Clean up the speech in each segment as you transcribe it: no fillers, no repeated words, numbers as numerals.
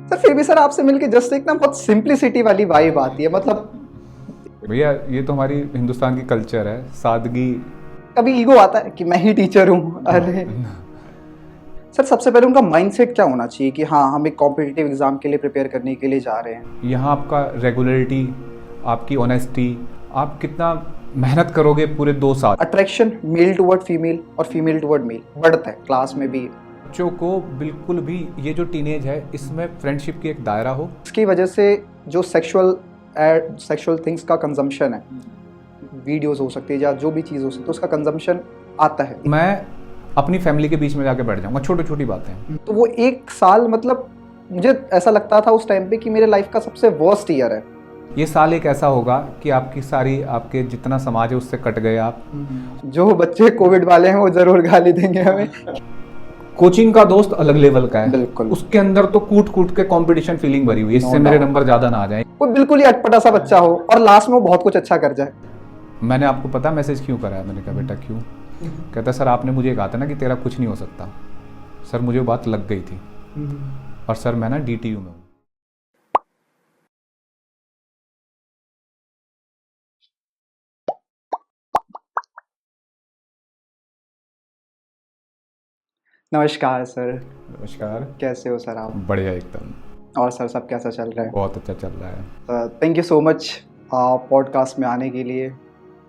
Sir फिर भी sir आपसे मिलके जस्ट एक ना बहुत सिंप्लिसिटी वाली वाइब आती है। मतलब भैया ये तो हमारी हिंदुस्तान की कल्चर है, सादगी। कभी ईगो आता है कि मैं ही टीचर हूँ। अरे सर सबसे पहले उनका माइंडसेट क्या होना चाहिए कि हाँ हम एक कॉम्पिटिटिव एग्जाम के लिए प्रिपेयर करने के लिए जा रहे हैं। यहाँ आपका रेगुलरिटी, आपकी ऑनेस्टी, आप कितना मेहनत करोगे पूरे 2 साल। अट्रैक्शन मेल टुवर्ड फीमेल और फीमेल टुवर्ड मेल बढ़ता है क्लास में भी। बच्चों को बिल्कुल भी ये जो टीनेज है इसमें फ्रेंडशिप की एक दायरा हो। इसकी वजह से जो सेक्सुअल थिंग्स का कंजम्पशन है, वीडियोस हो सकती है या जो भी चीज़ हो सकती है, उसका कंजम्पशन आता है। मैं अपनी फैमिली के बीच में जाके बैठ जाऊंगा, छोटी छोटी बातें। तो वो एक साल मतलब मुझे ऐसा लगता था उस टाइम पे कि मेरे लाइफ का सबसे वर्स्ट ईयर है। ये साल एक ऐसा होगा कि आपके जितना समाज है उससे कट गए आप। जो बच्चे कोविड वाले हैं वो जरूर गाली देंगे हमें। कोचिंग का दोस्त अलग लेवल का है, बिल्कुल। उसके अंदर तो कूट कूट के कंपटीशन फीलिंग भरी हुई है, इससे मेरे नंबर ज्यादा ना आ जाए। कोई बिल्कुल ही अटपटा सा बच्चा हो और लास्ट में वो बहुत कुछ अच्छा कर जाए। मैंने आपको पता मैसेज क्यों करा है? मैंने कहा बेटा क्यों? कहता सर आपने मुझे कहा था ना कि तेरा कुछ नहीं हो सकता। सर मुझे वो बात लग गई थी और सर मैं ना DTU में हूँ। नमस्कार सर। नमस्कार। कैसे हो सर आप? बढ़िया एकदम। और सर सब कैसा चल रहा है? बहुत अच्छा चल रहा है। Thank you so much podcast में आने के लिए।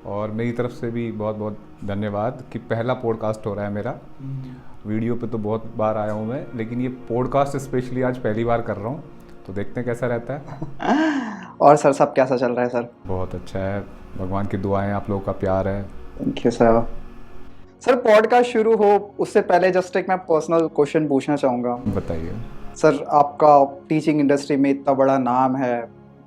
और मेरी तरफ से भी बहुत बहुत धन्यवाद कि पहला पॉडकास्ट हो रहा है मेरा। वीडियो पे तो बहुत बार आया हूँ मैं, लेकिन ये पॉडकास्ट स्पेशली आज पहली बार कर रहा हूँ, तो देखते हैं कैसा रहता है। और सर सब कैसा चल रहा है सर? बहुत अच्छा है, भगवान की दुआएं, आप लोगों का प्यार है। Thank you sir. Sir podcast शुरू हो उससे पहले जस्ट एक मैं पर्सनल क्वेश्चन पूछना चाहूँगा। बताइए। सर आपका टीचिंग इंडस्ट्री में इतना बड़ा नाम है,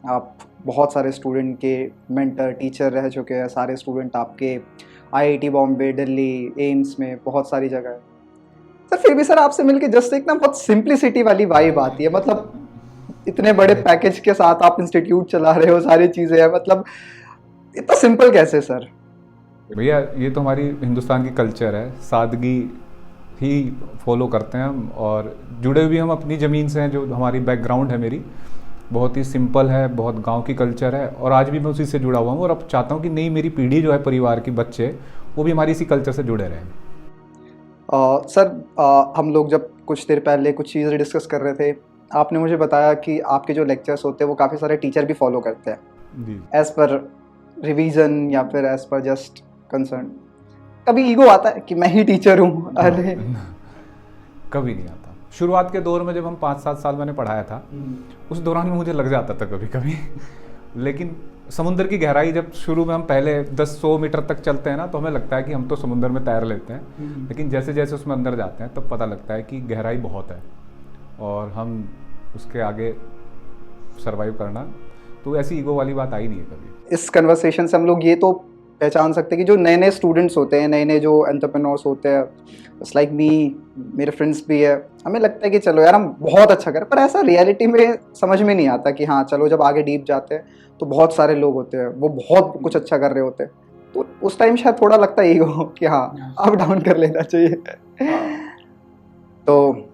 आप बहुत सारे स्टूडेंट के मेंटर टीचर रह चुके हैं, सारे स्टूडेंट आपके IIT बॉम्बे, दिल्ली, एम्स में बहुत सारी जगह है। सर फिर भी सर आपसे मिलके जस्ट एक ना बहुत सिंप्लिसिटी वाली वाइब आती है। मतलब इतने बड़े पैकेज के साथ आप इंस्टीट्यूट चला रहे हो, सारी चीज़ें हैं, मतलब इतना सिंपल कैसे सर? भैया ये तो हमारी हिंदुस्तान की कल्चर है, सादगी ही फॉलो करते हैं हम, और जुड़े हुए हम अपनी ज़मीन से हैं। जो हमारी बैकग्राउंड है मेरी बहुत ही सिंपल है, बहुत गांव की कल्चर है, और आज भी मैं उसी से जुड़ा हुआ हूँ। और अब चाहता हूँ कि नई मेरी पीढ़ी जो है, परिवार के बच्चे, वो भी हमारी इसी कल्चर से जुड़े रहें। सर हम लोग जब कुछ देर पहले कुछ चीज़ें डिस्कस कर रहे थे, आपने मुझे बताया कि आपके जो लेक्चर्स होते हैं वो काफ़ी सारे टीचर भी फॉलो करते हैं जी। एज़ पर रिवीजन या फिर एज़ पर जस्ट कंसर्न। कभी ईगो आता है कि मैं ही टीचर हूँ? अरे कभी नहीं आता। शुरुआत के दौर में जब हम 5-7 साल मैंने पढ़ाया था, उस दौरान में मुझे लग जाता था कभी कभी। लेकिन समुद्र की गहराई, जब शुरू में हम पहले 10-100 मीटर तक चलते हैं ना, तो हमें लगता है कि हम तो समुद्र में तैर लेते हैं। लेकिन जैसे जैसे उसमें अंदर जाते हैं तब पता लगता है कि गहराई बहुत है और हम उसके आगे सरवाइव करना, तो ऐसी ईगो वाली बात आई नहीं है कभी। इस कन्वर्सेशन से हम लोग ये तो पहचान सकते हैं कि जो नए नए स्टूडेंट्स होते हैं, नए नए जो एंटरप्रेन्योर्स होते हैं, जस्ट लाइक मी, मेरे फ्रेंड्स भी है, हमें लगता है कि चलो यार हम बहुत अच्छा करें, पर ऐसा रियलिटी में समझ में नहीं आता कि हाँ चलो जब आगे डीप जाते हैं तो बहुत सारे लोग होते हैं वो बहुत कुछ अच्छा कर रहे होते हैं, तो उस टाइम शायद थोड़ा लगता है ईगो कि हाँ अप डाउन कर लेना चाहिए। तो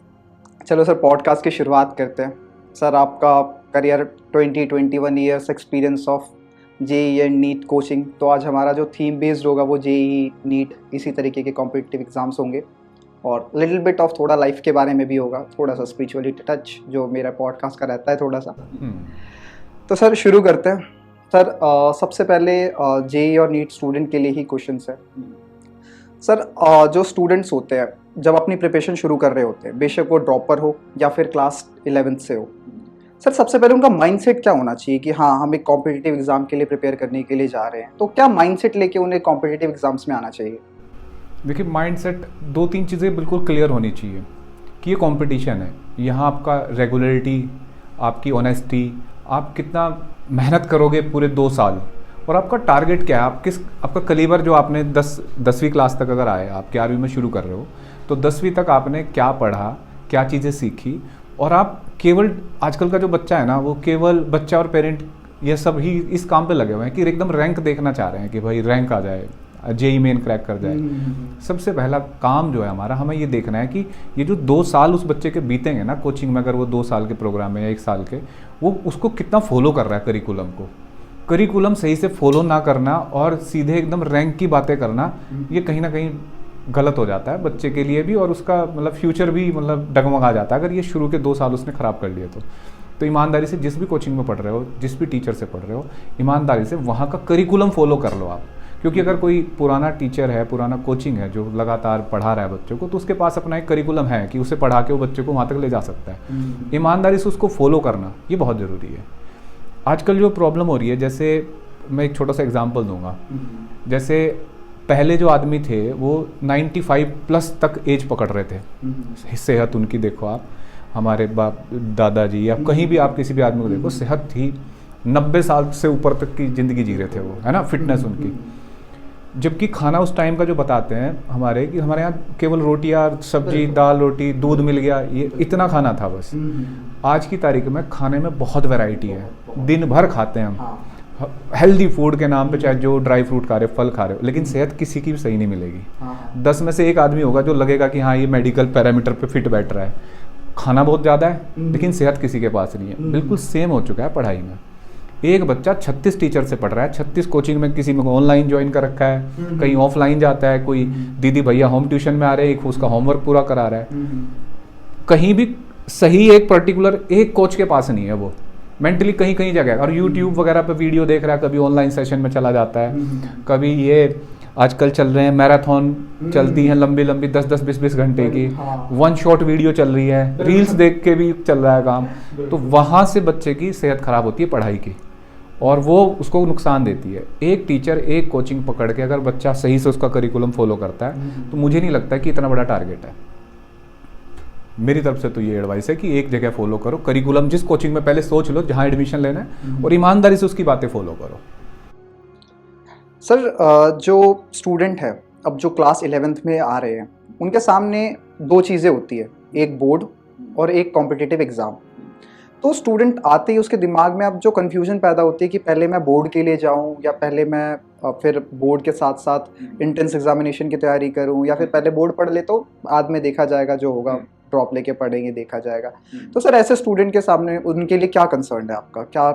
चलो सर पॉडकास्ट की शुरुआत करते हैं। सर आपका career 20-21 years experience of JEE and NEET coaching, तो आज हमारा जो थीम बेस्ड होगा वो JEE नीट इसी तरीके के कॉम्पिटिटिव एग्जाम्स होंगे, और लिटिल बिट ऑफ थोड़ा लाइफ के बारे में भी होगा, थोड़ा सा स्पिरिचुअलिटी टच जो मेरा पॉडकास्ट का रहता है थोड़ा सा। तो सर शुरू करते हैं। सर सबसे पहले JEE और नीट स्टूडेंट के लिए ही क्वेश्चन है। सर जो स्टूडेंट्स होते हैं जब अपनी प्रिपरेशन शुरू कर रहे होते हैं, बेशक वो ड्रॉपर हो या फिर क्लास 11th से हो, सर सबसे पहले उनका माइंडसेट क्या होना चाहिए कि हाँ हम एक कॉम्पिटिटिव एग्जाम के लिए प्रिपेयर करने के लिए जा रहे हैं, तो क्या माइंडसेट लेके उन्हें कॉम्पिटिटिव एग्जाम्स में आना चाहिए? देखिए, माइंडसेट 2-3 चीज़ें बिल्कुल क्लियर होनी चाहिए कि ये कंपटीशन है। यहाँ आपका रेगुलरिटी, आपकी ऑनेस्टी, आप कितना मेहनत करोगे पूरे 2 साल, और आपका टारगेट क्या है, आपका कलीबर जो आपने 10वीं क्लास तक अगर आए, आप 11वीं में शुरू कर रहे हो, तो 10वीं तक आपने क्या पढ़ा, क्या चीज़ें सीखी, और आप केवल, आजकल का जो बच्चा है ना, वो केवल बच्चा और पेरेंट ये सब ही इस काम पे लगे हुए हैं कि एकदम रैंक देखना चाह रहे हैं कि भाई रैंक आ जाए, जेई मेन क्रैक कर जाए। सबसे पहला काम जो है हमारा, हमें ये देखना है कि ये जो 2 साल उस बच्चे के बीतेंगे ना कोचिंग में, अगर वो 2 साल के प्रोग्राम है या 1 साल के, वो उसको कितना फॉलो कर रहा है करिकुलम को। करिकुलम सही से फॉलो ना करना और सीधे एकदम रैंक की बातें करना, ये कहीं ना कहीं गलत हो जाता है बच्चे के लिए भी, और उसका मतलब फ्यूचर भी मतलब डगमगा जाता है अगर ये शुरू के 2 साल उसने ख़राब कर लिए तो ईमानदारी से जिस भी कोचिंग में पढ़ रहे हो, जिस भी टीचर से पढ़ रहे हो, ईमानदारी से वहाँ का करिकुलम फॉलो कर लो आप। क्योंकि अगर कोई पुराना टीचर है, पुराना कोचिंग है जो लगातार पढ़ा रहा है बच्चों को, तो उसके पास अपना एक करिकुलम है कि उसे पढ़ा के वो बच्चे को वहाँ तक ले जा सकता है। ईमानदारी से उसको फॉलो करना ये बहुत ज़रूरी है। आजकल जो प्रॉब्लम हो रही है, जैसे मैं एक छोटा सा एग्जांपल दूंगा, जैसे पहले जो आदमी थे वो 95 प्लस तक एज पकड़ रहे थे। सेहत उनकी देखो आप, हमारे बाप दादाजी या कहीं भी आप किसी भी आदमी को देखो, सेहत थी, 90 साल से ऊपर तक की ज़िंदगी जी रहे थे वो, है ना, फिटनेस उनकी। जबकि खाना उस टाइम का जो बताते हैं हमारे, कि हमारे यहाँ केवल रोटियाँ, सब्जी, दाल, रोटी, दूध मिल गया, ये इतना खाना था बस। आज की तारीख में खाने में बहुत वैरायटी है, दिन भर खाते हैं हम हेल्दी फूड के नाम पे, चाहे जो ड्राई फ्रूट खा रहे हो, फल खा रहे हो, लेकिन सेहत किसी की भी सही नहीं मिलेगी। 10 में से 1 आदमी होगा जो लगेगा कि हाँ ये मेडिकल पैरामीटर पे फिट बैठ रहा है। खाना बहुत ज़्यादा है लेकिन सेहत किसी के पास नहीं है। बिल्कुल सेम हो चुका है पढ़ाई में। एक बच्चा 36 टीचर से पढ़ रहा है, 36 कोचिंग में, किसी में ऑनलाइन ज्वाइन कर रखा है, कहीं ऑफलाइन जाता है, कोई दीदी भैया होम ट्यूशन में आ रहे हैं, उसका होमवर्क पूरा करा रहा है। कहीं भी सही एक पर्टिकुलर एक कोच के पास नहीं है, वो मेंटली कहीं कहीं जगह, और यूट्यूब वगैरह पे वीडियो देख रहा है, कभी ऑनलाइन सेशन में चला जाता है, कभी ये आजकल चल रहे हैं मैराथन चलती हैं लंबी लंबी 10-10 20-20 घंटे की, 1 शॉट वीडियो चल रही है, रील्स देख के भी चल रहा है काम। तो वहाँ से बच्चे की सेहत खराब होती है पढ़ाई की, और वो उसको नुकसान देती है। एक टीचर एक कोचिंग पकड़ के अगर बच्चा सही से उसका करिकुलम फॉलो करता है तो मुझे नहीं लगता कि इतना बड़ा टारगेट है। मेरी तरफ से तो ये एडवाइस है कि एक जगह फॉलो करो करिकुलम, जिस कोचिंग में पहले सोच लो जहाँ एडमिशन लेना है, और ईमानदारी से उसकी बातें फॉलो करो। सर, जो स्टूडेंट है अब जो क्लास 11th में आ रहे हैं, उनके सामने 2 चीज़ें होती है, एक बोर्ड और एक कॉम्पिटिटिव एग्ज़ाम। तो स्टूडेंट आते ही उसके दिमाग में अब जो कन्फ्यूजन पैदा होती है कि पहले मैं बोर्ड के लिए जाऊं, या पहले मैं फिर बोर्ड के साथ साथ एंट्रेंस एग्जामिनेशन की तैयारी करूं, या फिर पहले बोर्ड पढ़ ले तो बाद में देखा जाएगा, जो होगा ड्रॉप लेके पढ़ेंगे देखा जाएगा। तो सर ऐसे स्टूडेंट के सामने उनके लिए क्या कंसर्न है आपका? क्या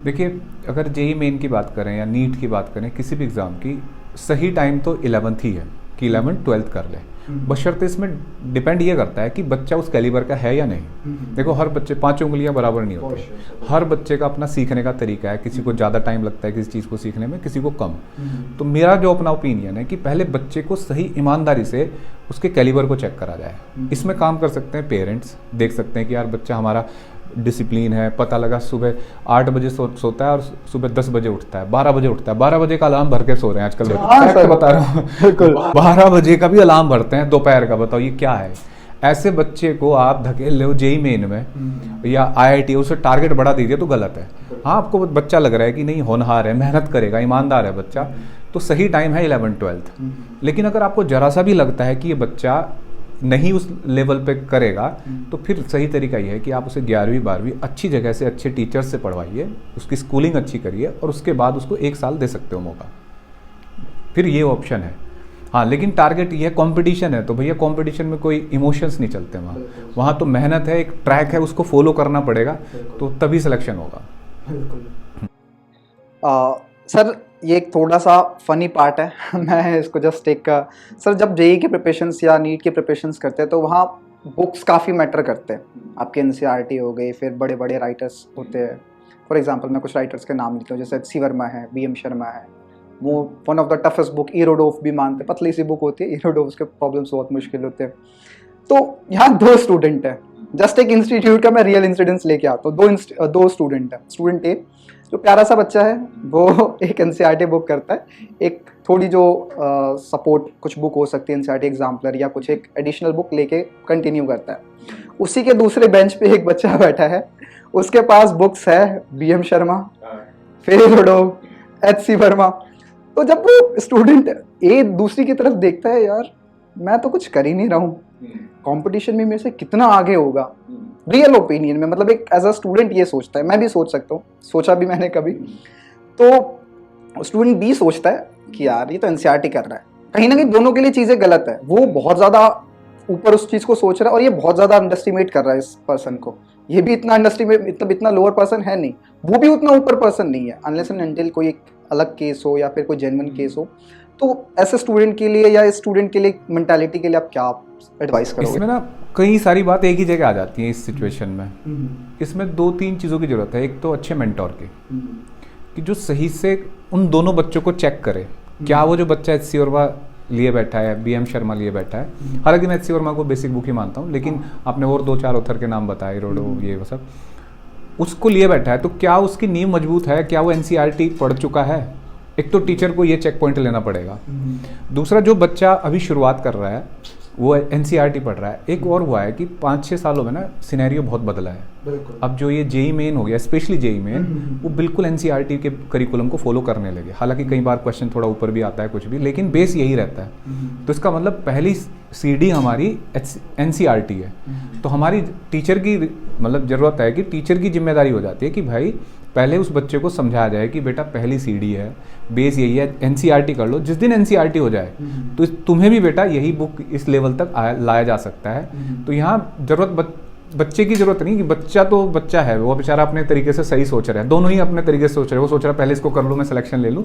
देखिए, अगर जेई मेन की बात करें या नीट की बात करें, किसी भी एग्ज़ाम की सही टाइम तो 11th ही है कि 11th 12th कर ले। बशर्ते इसमें डिपेंड ये करता है कि बच्चा उस कैलिबर का है या नहीं। देखो, हर बच्चे 5 उंगलियां बराबर नहीं होते, हर बच्चे का अपना सीखने का तरीका है, किसी को ज़्यादा टाइम लगता है किसी चीज़ को सीखने में, किसी को कम। तो मेरा जो अपना ओपिनियन है कि पहले बच्चे को सही ईमानदारी से उसके कैलिबर को चेक करा जाए। इसमें काम कर सकते हैं पेरेंट्स, देख सकते हैं कि यार बच्चा हमारा डिसिप्लिन है, पता लगा सुबह 8 बजे सोता है और सुबह 10 बजे उठता है, 12 बजे उठता है, 12 बजे का अलार्म भर के सो रहे हैं आजकल बच्चे, बता रहा हूँ 12 बजे का भी अलार्म भरते हैं दोपहर का। बताओ ये क्या है? ऐसे बच्चे को आप धकेल ले जेई मेन में या IIT, उसे टारगेट बढ़ा दीजिए तो गलत है। हाँ, आपको बच्चा लग रहा है कि नहीं होनहार है, मेहनत करेगा, ईमानदार है बच्चा, तो सही टाइम है 11th 12th। लेकिन अगर आपको जरा सा भी लगता है कि ये बच्चा नहीं उस लेवल पे करेगा, तो फिर सही तरीका ये है कि आप उसे 11वीं 12वीं अच्छी जगह से अच्छे टीचर से पढ़वाइए, उसकी स्कूलिंग अच्छी करिए, और उसके बाद उसको 1 साल दे सकते हो मौका, फिर ये ऑप्शन है। हाँ, लेकिन टारगेट ये कंपटीशन है, तो भैया कंपटीशन में कोई इमोशंस नहीं चलते वहाँ तो मेहनत है, एक ट्रैक है, उसको फॉलो करना पड़ेगा, तो तभी सिलेक्शन होगा। सर ये एक थोड़ा सा फनी पार्ट है मैं इसको जस्ट एक सर, जब जेई के प्रिपरेशंस या नीट के प्रिपरेशंस करते हैं तो वहाँ बुक्स काफ़ी मैटर करते हैं। आपके NCERT हो गई, फिर बड़े बड़े राइटर्स होते हैं। फॉर एग्जांपल मैं कुछ राइटर्स के नाम लिखता हूँ, जैसे C वर्मा है, BM शर्मा है, वो one of the toughest book, Irodov भी मानते, पतली सी बुक होती है इरोडोफ, के प्रॉब्लम्स बहुत मुश्किल होते हैं। तो यहाँ 2 स्टूडेंट है, जस्ट एक इंस्टीट्यूट का मैं रियल इंसिडेंट्स लेके आता हूँ। 2 स्टूडेंट है। स्टूडेंट ए जो प्यारा सा बच्चा है, वो एक NCERT बुक करता है, एक थोड़ी जो सपोर्ट कुछ बुक हो सकती है NCERT एग्जाम्पलर, या कुछ एक एडिशनल बुक लेके कंटिन्यू करता है। उसी के दूसरे बेंच पे एक बच्चा बैठा है, उसके पास बुक्स है BM शर्मा, फिर इरोडोफ, HC वर्मा। तो जब वो स्टूडेंट ए दूसरी की तरफ देखता है, यार मैं तो कुछ कर ही नहीं रहा हूँ, कंपटीशन में मेरे से कितना आगे होगा, रियल ओपिनियन में, मतलब एक एज अ स्टूडेंट ये सोचता है। मैं भी सोच सकता हूँ, सोचा भी मैंने कभी। तो स्टूडेंट बी सोचता है, कि यार ये तो एनसीईआरटी कर रहा है, कहीं ना कहीं दोनों के लिए चीजें गलत है। वो बहुत ज्यादा ऊपर उस चीज को सोच रहा है और ये बहुत ज्यादा अंडरस्टिमेट कर रहा है इस पर्सन को। ये भी इतना अंडरस्टिमेट, इतना लोअर पर्सन है नहीं, वो भी उतना ऊपर पर्सन नहीं है, अनलेस एंड अनटिल कोई एक अलग केस हो या फिर कोई जेन्युइन केस हो। तो ऐसे स्टूडेंट के लिए या स्टूडेंट के लिए मेंटालिटी के लिए आप क्या एडवाइस करोगे? इसमें ना कई सारी बात एक ही जगह आ जाती है इस सिचुएशन में। इसमें 2-3 चीज़ों की ज़रूरत है। एक तो अच्छे मेंटोर की, कि जो सही से उन दोनों बच्चों को चेक करे। क्या वो जो बच्चा एच सी वर्मा लिए बैठा है, बी एम शर्मा लिए बैठा है, हालांकि मैं एच सी वर्मा को बेसिक बुक ही मानता हूँ, लेकिन आपने और 2-4 ऑथर के नाम बताए, रोडो ये वो सब, उसको लिए बैठा है तो क्या उसकी नींव मजबूत है, क्या वो एनसीईआरटी पढ़ चुका है? एक तो टीचर को ये चेक पॉइंट लेना पड़ेगा। दूसरा, जो बच्चा अभी शुरुआत कर रहा है वो एनसीईआरटी पढ़ रहा है। एक और हुआ है कि 5-6 सालों में ना सिनेरियो बहुत बदला है। अब जो ये जेई मेन हो गया, स्पेशली जेई मेन, वो बिल्कुल एनसीईआरटी के करिकुलम को फॉलो करने लगे। हालांकि कई बार क्वेश्चन थोड़ा ऊपर भी आता है कुछ भी, लेकिन बेस यही रहता है। तो इसका मतलब पहली सीडी हमारी एनसीईआरटी है। तो हमारी टीचर की मतलब ज़रूरत है कि टीचर की जिम्मेदारी हो जाती है कि भाई पहले उस बच्चे को समझाया जाए कि बेटा पहली सीडी है, बेस यही है, एनसीईआरटी कर लो। जिस दिन एनसीईआरटी हो जाए तो तुम्हें भी बेटा यही बुक इस लेवल तक लाया जा सकता है। तो यहाँ जरूरत बच्चे की जरूरत नहीं कि बच्चा तो बच्चा है, वो बेचारा अपने तरीके से सही सोच रहा है, दोनों ही अपने तरीके से सोच रहे हैं। वो सोच रहा है पहले इसको कर लूँ, मैं सिलेक्शन ले लूँ।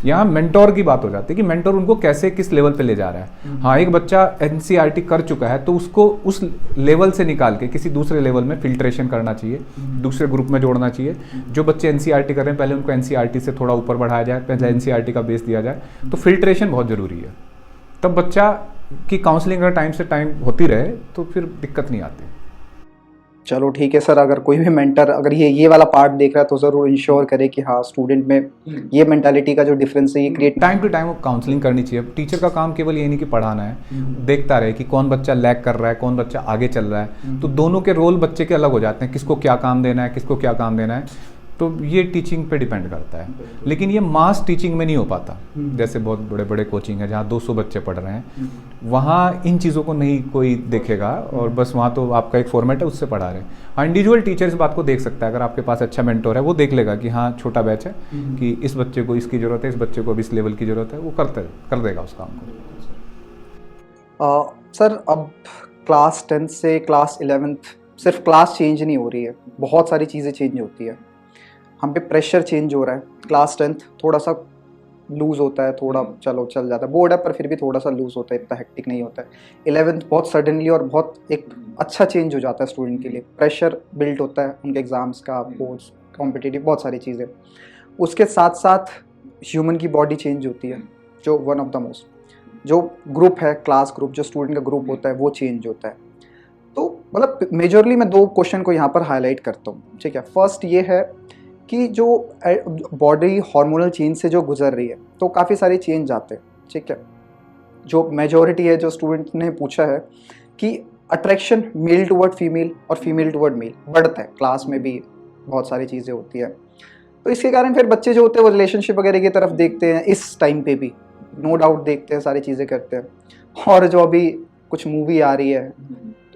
यहाँ मेंटोर की बात हो जाती है कि मेंटोर उनको कैसे किस लेवल पे ले जा रहा है। हाँ, एक बच्चा एनसीईआरटी कर चुका है तो उसको उस लेवल से निकाल के किसी दूसरे लेवल में फिल्ट्रेशन करना चाहिए, दूसरे ग्रुप में जोड़ना चाहिए। जो बच्चे एनसीईआरटी कर रहे हैं पहले उनको एनसीईआरटी से थोड़ा ऊपर बढ़ाया जाए, पहले एनसीईआरटी का बेस दिया जाए। तो फिल्ट्रेशन बहुत ज़रूरी है, तब बच्चा की काउंसलिंग अगर टाइम से टाइम होती रहे तो फिर दिक्कत नहीं आती। चलो ठीक है सर, अगर कोई भी मेंटर अगर ये वाला पार्ट देख रहा है तो ज़रूर इंश्योर करे कि हाँ स्टूडेंट में ये मेंटालिटी का जो डिफरेंस है ये क्रिएट। टाइम टू टाइम वो काउंसलिंग करनी चाहिए। टीचर का काम केवल ये नहीं कि पढ़ाना है, देखता रहे कि कौन बच्चा लैग कर रहा है, कौन बच्चा आगे चल रहा है। तो दोनों के रोल बच्चे के अलग हो जाते हैं, किसको क्या काम देना है, किसको क्या काम देना है। तो ये टीचिंग पे डिपेंड करता है, लेकिन ये मास टीचिंग में नहीं हो पाता। जैसे बहुत बड़े बड़े कोचिंग है जहाँ 200 बच्चे पढ़ रहे हैं, वहाँ इन चीज़ों को नहीं कोई देखेगा और बस वहाँ तो आपका एक फॉर्मेट है उससे पढ़ा रहे हैं। हाँ, इंडिविजुअल टीचर इस बात को देख सकता है। अगर आपके पास अच्छा मेंटोर है वो देख लेगा कि हाँ छोटा बैच है, कि इस बच्चे को इसकी ज़रूरत है, इस बच्चे को अब इस लेवल की ज़रूरत है, वो कर देगा उस काम को। सर अब क्लास 10 से क्लास 11th सिर्फ क्लास चेंज नहीं हो रही है, बहुत सारी चीज़ें चेंज होती है। हम पे प्रेशर चेंज हो रहा है। क्लास 10th थोड़ा सा लूज़ होता है, थोड़ा चलो चल जाता है, बोर्ड है पर फिर भी थोड़ा सा लूज़ होता है, इतना हेक्टिक नहीं होता है। 11th बहुत सडनली और बहुत एक अच्छा चेंज हो जाता है स्टूडेंट के लिए। प्रेशर बिल्ट होता है उनके एग्ज़ाम्स का, बोर्ड्स, कॉम्पिटिटिव, बहुत सारी चीज़ें। उसके साथ साथ ह्यूमन की बॉडी चेंज होती है, जो वन ऑफ द मोस्ट, जो ग्रुप है क्लास ग्रुप, जो स्टूडेंट का ग्रुप होता है वो चेंज होता है। तो मतलब मेजरली मैं 2 क्वेश्चन को यहाँ पर हाईलाइट करता हूँ, ठीक है। फर्स्ट ये है कि जो बॉडी हार्मोनल चेंज से जो गुजर रही है तो काफ़ी सारे चेंज आते हैं, ठीक है। जो मेजॉरिटी है, जो स्टूडेंट ने पूछा है कि अट्रैक्शन मेल टुवर्ड फीमेल और फीमेल टुवर्ड मेल बढ़ता है, क्लास में भी बहुत सारी चीज़ें होती है। तो इसके कारण फिर बच्चे जो होते हैं वो रिलेशनशिप वगैरह की तरफ देखते हैं, इस टाइम पे भी नो डाउट देखते हैं, सारी चीज़ें करते हैं। और जो अभी कुछ मूवी आ रही है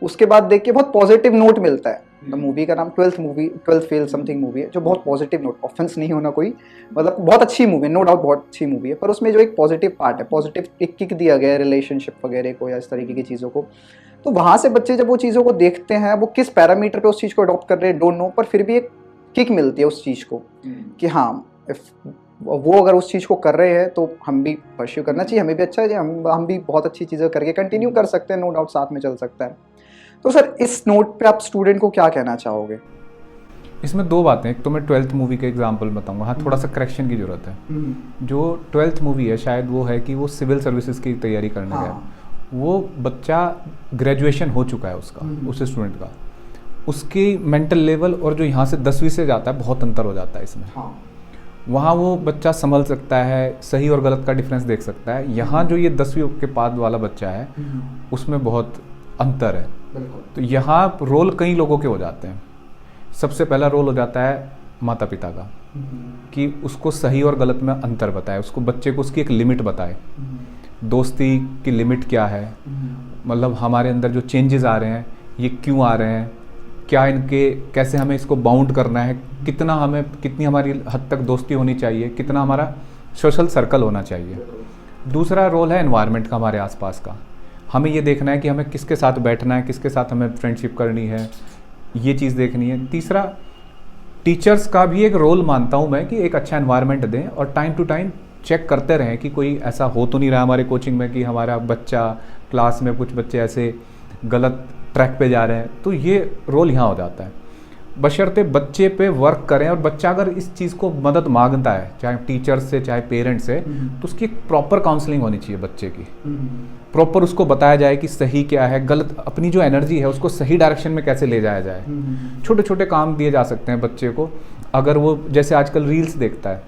उसके बाद देख के बहुत पॉजिटिव नोट मिलता है। मूवी का नाम 12th फेल समथिंग मूवी है, जो बहुत पॉजिटिव नोट, ऑफेंस नहीं होना कोई, मतलब बहुत अच्छी मूवी है, नो डाउट बहुत अच्छी मूवी है, पर उसमें जो एक पॉजिटिव पार्ट है, पॉजिटिव एक किक दिया गया है रिलेशनशिप वगैरह को या इस तरीके की चीज़ों को। तो वहाँ से बच्चे जब वो चीज़ों को देखते हैं, वो किस पैरामीटर पे उस चीज़ को अडॉप्ट कर रहे हैं डोंट नो, पर फिर भी एक किक मिलती है उस चीज़ को कि हाँ वो अगर उस चीज़ को कर रहे हैं तो हम भी परस्यू करना चाहिए, हमें भी अच्छा है, हम भी बहुत अच्छी चीज़ें करके कंटिन्यू कर सकते हैं, नो डाउट साथ में चल सकता है। तो सर इस नोट पे आप स्टूडेंट को क्या कहना चाहोगे? इसमें 2 बातें, एक तो मैं 12th मूवी का एग्जांपल बताऊंगा। हाँ, थोड़ा सा करेक्शन की ज़रूरत है। जो 12th मूवी है शायद वो है कि वो सिविल सर्विसेज की तैयारी करने गया, वो बच्चा ग्रेजुएशन हो चुका है उसका, उस स्टूडेंट का, उसकी मेंटल लेवल और जो यहाँ से 10वीं से जाता है बहुत अंतर हो जाता है इसमें। वहाँ वो बच्चा संभल सकता है, सही और गलत का डिफरेंस देख सकता है। यहाँ जो ये 10वीं के बाद वाला बच्चा है उसमें बहुत अंतर है। तो यहाँ रोल कई लोगों के हो जाते हैं। सबसे पहला रोल हो जाता है माता पिता का, कि उसको सही और गलत में अंतर बताए, उसको बच्चे को उसकी एक लिमिट बताए, दोस्ती की लिमिट क्या है, मतलब हमारे अंदर जो चेंजेस आ रहे हैं ये क्यों आ रहे हैं, क्या इनके कैसे हमें इसको बाउंड करना है, कितनी हमारी हद तक दोस्ती होनी चाहिए, कितना हमारा सोशल सर्कल होना चाहिए। दूसरा रोल है एनवायरनमेंट का, हमारे आसपास का। हमें ये देखना है कि हमें किसके साथ बैठना है, किसके साथ हमें फ्रेंडशिप करनी है, ये चीज़ देखनी है। तीसरा, टीचर्स का भी एक रोल मानता हूँ मैं कि एक अच्छा एनवायरनमेंट दें और टाइम टू टाइम चेक करते रहें कि कोई ऐसा हो तो नहीं रहा हमारे कोचिंग में कि हमारा बच्चा क्लास में कुछ बच्चे ऐसे गलत ट्रैक पे जा रहे हैं। तो ये रोल यहाँ हो जाता है, बशर्ते बच्चे पे वर्क करें। और बच्चा अगर इस चीज़ को मदद मांगता है, चाहे टीचर से चाहे पेरेंट्स से, तो उसकी एक प्रॉपर काउंसलिंग होनी चाहिए बच्चे की। प्रॉपर उसको बताया जाए कि सही क्या है, गलत, अपनी जो एनर्जी है उसको सही डायरेक्शन में कैसे ले जाया जाए। छोटे छोटे काम दिए जा सकते हैं बच्चे को। अगर वो जैसे आजकल रील्स देखता है,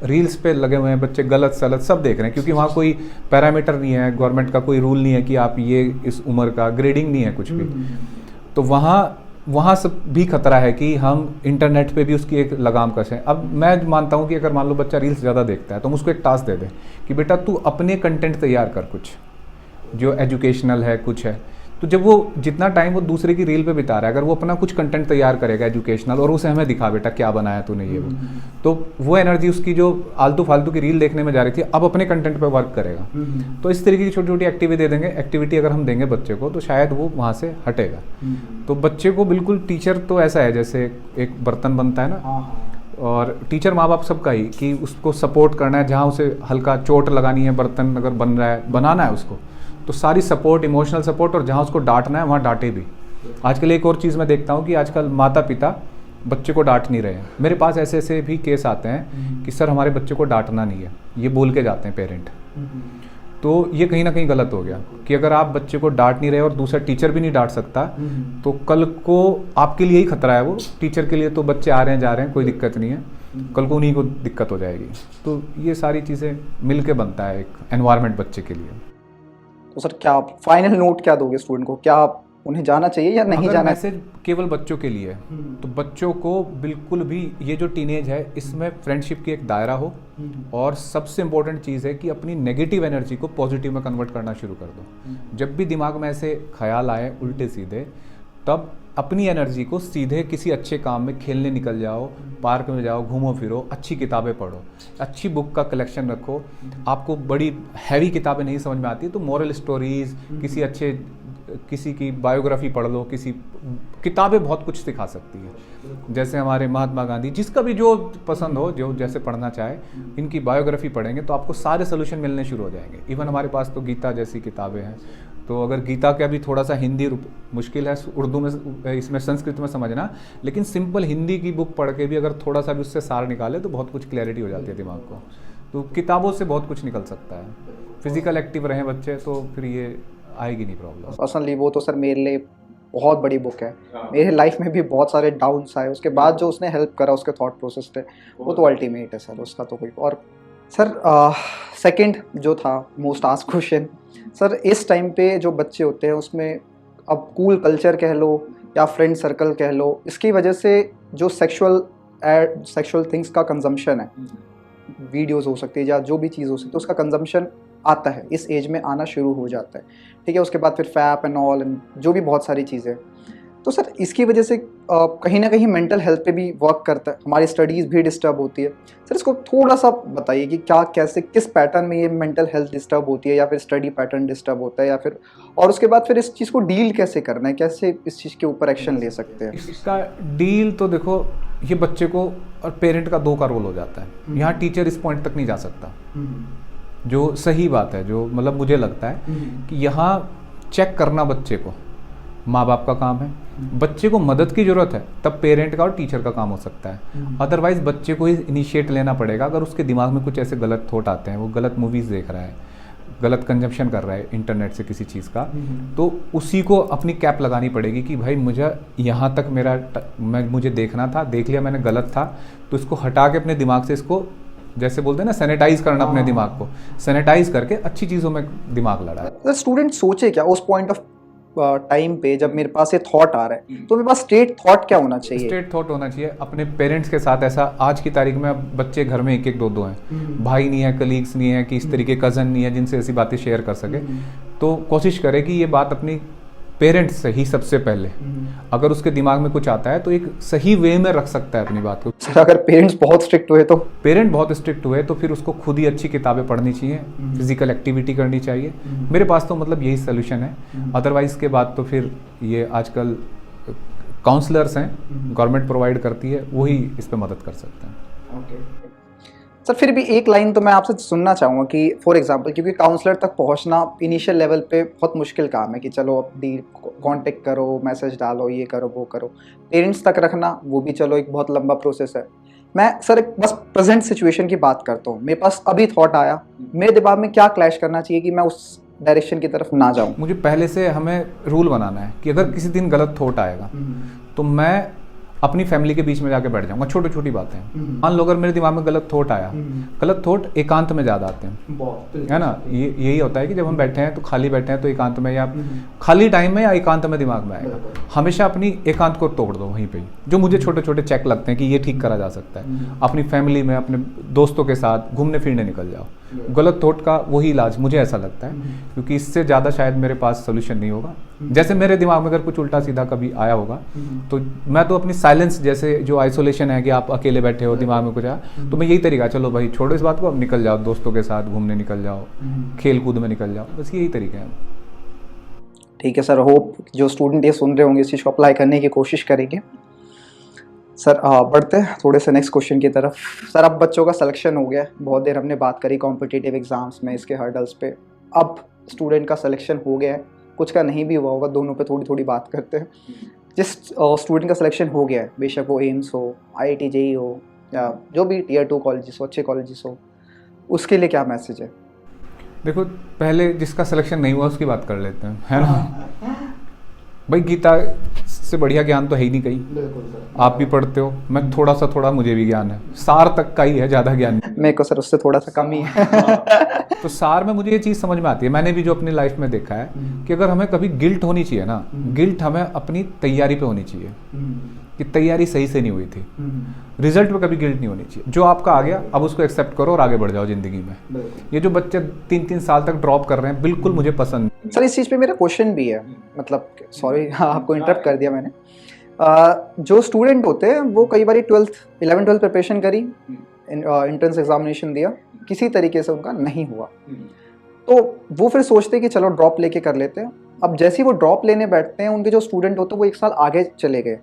रील्स पे लगे हुए हैं बच्चे, गलत सलत सब देख रहे हैं, क्योंकि वहाँ कोई पैरामीटर नहीं है, गवर्नमेंट का कोई रूल नहीं है कि आप ये इस उम्र का, ग्रेडिंग नहीं है कुछ भी। तो वहाँ सब भी खतरा है कि हम इंटरनेट पे भी उसकी एक लगाम कसें। अब मैं मानता हूँ कि अगर मान लो बच्चा रील्स ज़्यादा देखता है तो हम उसको एक टास्क दे दें कि बेटा तू अपने कंटेंट तैयार कर, कुछ जो एजुकेशनल है, कुछ है। तो जब वो जितना टाइम वो दूसरे की रील पे बिता रहा है, अगर वो अपना कुछ कंटेंट तैयार करेगा एजुकेशनल और उसे हमें दिखा, बेटा क्या बनाया तूने ये वो, तो वो एनर्जी उसकी जो आलतू फालतू की रील देखने में जा रही थी अब अपने कंटेंट पे वर्क करेगा। तो इस तरीके की छोटी छोटी एक्टिविटी दे देंगे, एक्टिविटी अगर हम देंगे बच्चे को तो शायद वो वहाँ से हटेगा। तो बच्चे को बिल्कुल, टीचर तो ऐसा है जैसे एक बर्तन बनता है ना, और टीचर माँ बाप सबका ही, कि उसको सपोर्ट करना है। जहाँ उसे हल्का चोट लगानी है, बर्तन अगर बन रहा है, बनाना है उसको, तो सारी सपोर्ट, इमोशनल सपोर्ट, और जहाँ उसको डांटना है वहाँ डांटे भी। आजकल एक और चीज़ मैं देखता हूँ कि आजकल माता पिता बच्चे को डांट नहीं रहे हैं। मेरे पास ऐसे ऐसे भी केस आते हैं कि सर हमारे बच्चे को डांटना नहीं है, ये बोल के जाते हैं पेरेंट। तो ये कहीं ना कहीं गलत हो गया कि अगर आप बच्चे को डांट नहीं रहे और दूसरा टीचर भी नहीं डांट सकता, तो कल को आपके लिए ही खतरा है। वो टीचर के लिए तो बच्चे आ रहे हैं जा रहे हैं, कोई दिक्कत नहीं है, कल को उन्हीं को दिक्कत हो जाएगी। तो ये सारी चीज़ें मिल के बनता है एक एनवायरनमेंट बच्चे के लिए। तो सर क्या आप फाइनल नोट क्या दोगे स्टूडेंट को, क्या आप उन्हें जाना चाहिए या नहीं जाना? मैसेज केवल बच्चों के लिए, तो बच्चों को बिल्कुल भी, ये जो टीनेज है इसमें फ्रेंडशिप की एक दायरा हो, और सबसे इम्पोर्टेंट चीज़ है कि अपनी नेगेटिव एनर्जी को पॉजिटिव में कन्वर्ट करना शुरू कर दो। जब भी दिमाग में ऐसे ख्याल आए उल्टे सीधे, तब अपनी एनर्जी को सीधे किसी अच्छे काम में, खेलने निकल जाओ, पार्क में जाओ, घूमो फिरो, अच्छी किताबें पढ़ो, अच्छी बुक का कलेक्शन रखो। आपको बड़ी हैवी किताबें नहीं समझ में आती तो मोरल स्टोरीज, किसी की बायोग्राफी पढ़ लो, किताबें बहुत कुछ सिखा सकती है। जैसे हमारे महात्मा गांधी, जिसका भी जो पसंद हो, जो जैसे पढ़ना चाहे, इनकी बायोग्राफी पढ़ेंगे तो आपको सारे सोल्यूशन मिलने शुरू हो जाएंगे। इवन हमारे पास तो गीता जैसी किताबें हैं, तो अगर गीता का भी थोड़ा सा हिंदी मुश्किल है उर्दू में, इसमें संस्कृत में समझना, लेकिन सिंपल हिंदी की बुक पढ़ के भी अगर थोड़ा सा भी उससे सार निकाले तो बहुत कुछ क्लैरिटी हो जाती है दिमाग को। तो किताबों से बहुत कुछ निकल सकता है। फिजिकल एक्टिव रहें बच्चे तो फिर ये आएगी नहीं प्रॉब्लम। पर्सनली वो तो सर मेरे लिए बहुत बड़ी बुक है। मेरे लाइफ में भी बहुत सारे डाउन्स आए, उसके बाद जो उसने हेल्प करा, उसके थॉट प्रोसेस थे, वो तो अल्टीमेट है सर, उसका तो कोई। और सर सेकंड जो था मोस्ट आस्क्ड क्वेश्चन, सर इस टाइम पे जो बच्चे होते हैं उसमें अब कूल कल्चर कह लो या फ्रेंड सर्कल कह लो, इसकी वजह से जो सेक्सुअल थिंग्स का कंजम्पशन है, वीडियोस हो सकती है या जो भी चीज़ हो सकती है, उसका कंजम्पशन आता है, इस एज में आना शुरू हो जाता है, ठीक है। उसके बाद फिर फैप एंड ऑल एंड जो भी बहुत सारी चीज़ें, तो सर इसकी वजह से कहीं ना कहीं मेंटल हेल्थ पे भी वर्क करता है, हमारी स्टडीज़ भी डिस्टर्ब होती है। सर इसको थोड़ा सा बताइए कि क्या, कैसे, किस पैटर्न में ये मेंटल हेल्थ डिस्टर्ब होती है, या फिर स्टडी पैटर्न डिस्टर्ब होता है, या फिर, और उसके बाद फिर इस चीज़ को डील कैसे करना है, कैसे इस चीज़ के ऊपर एक्शन ले सकते हैं? इसका डील तो देखो, ये बच्चे को और पेरेंट का दो का रोल हो जाता है। यहाँ टीचर इस पॉइंट तक नहीं जा सकता, जो सही बात है, जो मतलब मुझे लगता है कि यहाँ चेक करना बच्चे को माँ बाप का काम है। बच्चे को मदद की ज़रूरत है तब पेरेंट का और टीचर का काम हो सकता है। अदरवाइज बच्चे को ही इनिशिएट लेना पड़ेगा। अगर उसके दिमाग में कुछ ऐसे गलत थॉट आते हैं, वो गलत मूवीज़ देख रहा है, गलत कंजम्पशन कर रहा है इंटरनेट से किसी चीज़ का, तो उसी को अपनी कैप लगानी पड़ेगी कि भाई मुझे यहाँ तक मुझे देखना था, देख लिया मैंने, गलत था, तो इसको हटा के अपने दिमाग से, इसको जैसे बोलते हैं ना सैनिटाइज करना, अपने दिमाग को सैनिटाइज करके अच्छी चीज़ों में दिमाग लड़ा। स्टूडेंट सोचे क्या उस पॉइंट ऑफ टाइम पे, जब मेरे पास ये थॉट आ रहा है, तो मेरे पास स्ट्रेट थॉट क्या होना चाहिए? स्ट्रेट थॉट होना चाहिए अपने पेरेंट्स के साथ। ऐसा आज की तारीख में अब बच्चे घर में एक एक दो दो हैं, भाई नहीं है, कलीग्स नहीं है, कि इस तरीके कज़न नहीं है जिनसे ऐसी बातें शेयर कर सके। तो कोशिश करें कि ये बात अपनी पेरेंट्स से ही सबसे पहले अगर उसके दिमाग में कुछ आता है तो एक सही वे में रख सकता है अपनी बात को। सर अगर पेरेंट्स बहुत स्ट्रिक्ट हुए तो? पेरेंट बहुत स्ट्रिक्ट हुए तो फिर उसको खुद ही अच्छी किताबें पढ़नी चाहिए, फिजिकल एक्टिविटी करनी चाहिए। मेरे पास तो मतलब यही सोल्यूशन है। अदरवाइज के बाद तो फिर ये आजकल काउंसलर्स हैं, गवर्नमेंट प्रोवाइड करती है, वही इस पर मदद कर सकते हैं। सर फिर भी एक लाइन तो मैं आपसे सुनना चाहूँगा कि फॉर एग्जांपल, क्योंकि काउंसलर तक पहुँचना इनिशियल लेवल पे बहुत मुश्किल काम है कि चलो अपनी कांटेक्ट करो, मैसेज डालो, ये करो वो करो। पेरेंट्स तक रखना वो भी चलो एक बहुत लंबा प्रोसेस है। मैं सर एक बस प्रेजेंट सिचुएशन की बात करता हूँ। मेरे पास अभी थॉट आया, मेरे दिमाग में क्या क्लैश करना चाहिए कि मैं उस डायरेक्शन की तरफ ना जाऊँ? मुझे पहले से हमें रूल बनाना है कि अगर किसी दिन गलत थॉट आएगा तो मैं अपनी फैमिली के बीच में जाके बैठ जाऊंगा। छोटी छोटी बातें, मान लो अगर मेरे दिमाग में गलत थॉट आया, गलत थॉट एकांत में ज़्यादा आते हैं, है ना। ये यही होता है कि जब हम बैठे हैं तो खाली बैठे हैं तो एकांत में, या खाली टाइम में या एकांत में दिमाग में आएगा। हमेशा अपनी एकांत को तोड़ दो वहीं पे ही। जो मुझे छोटे छोटे चेक लगते हैं कि ये ठीक करा जा सकता है, अपनी फैमिली में अपने दोस्तों के साथ घूमने फिरने निकल जाओ। गलत थॉट का वही इलाज मुझे ऐसा लगता है, क्योंकि इससे ज़्यादा शायद मेरे पास सोल्यूशन नहीं होगा। जैसे मेरे दिमाग में अगर कुछ उल्टा सीधा कभी आया होगा तो मैं तो अपनी साइलेंस, जैसे जो आइसोलेशन है कि आप अकेले बैठे हो, दिमाग में कुछ आया तो मैं यही तरीका, चलो भाई छोड़ो इस बात को, अब निकल जाओ, दोस्तों के साथ घूमने निकल जाओ, खेल कूद में निकल जाओ, बस यही तरीके हैं। ठीक है सर, होप जो स्टूडेंट ये सुन रहे होंगे इस चीज़ को अप्लाई करने की कोशिश करेंगे। सर बढ़ते हैं थोड़े से नेक्स्ट क्वेश्चन की तरफ। सर अब बच्चों का सिलेक्शन हो गया, बहुत देर हमने बात करी कॉम्पिटिटिव एग्जाम्स में इसके हर्डल्स पे। अब स्टूडेंट का सिलेक्शन हो गया है, कुछ का नहीं भी हुआ होगा, दोनों पे थोड़ी थोड़ी बात करते हैं। जिस स्टूडेंट का सिलेक्शन हो गया है, बेशक वो एम्स हो, IIT JEE हो, या जो भी Tier 2 कॉलेजेस हो, अच्छे कॉलेजेस हो, उसके लिए क्या मैसेज है? देखो, पहले जिसका सिलेक्शन नहीं हुआ उसकी बात कर लेते हैं, है ना। भाई गीता से बढ़िया ज्ञान तो है ही नहीं कहीं। आप भी पढ़ते हो, मैं थोड़ा मुझे भी ज्ञान है, सार तक का ही है, ज़्यादा ज्ञान नहीं। मेरे को सर उससे थोड़ा सा कम ही है। तो सार में मुझे ये चीज़ समझ में आती है, मैंने भी जो अपनी लाइफ में देखा है कि अगर हमें कभी गिल्ट होनी चाहिए ना, गिल्ट हमें अपनी तैयारी पे होनी चाहिए कि तैयारी सही से नहीं हुई थी। रिजल्ट पे कभी गिल्ट नहीं होनी चाहिए। जो आपका आ गया अब उसको एक्सेप्ट करो और आगे बढ़ जाओ ज़िंदगी में। ये जो बच्चे 3-3 साल तक ड्रॉप कर रहे हैं, बिल्कुल मुझे पसंद नहीं। सर इस चीज़ पे मेरा क्वेश्चन भी है, मतलब सॉरी आपको इंटरप्ट कर दिया मैंने। जो स्टूडेंट होते हैं वो कई बार 11th-12th प्रिपरेशन करी, एंट्रेंस एग्जामिनेशन दिया, किसी तरीके से उनका नहीं हुआ, तो वो फिर सोचते हैं कि चलो ड्रॉप लेके कर लेते हैं। अब जैसे ही वो ड्रॉप लेने बैठते हैं, उनके जो स्टूडेंट होते हैं वो 1 साल आगे चले गए।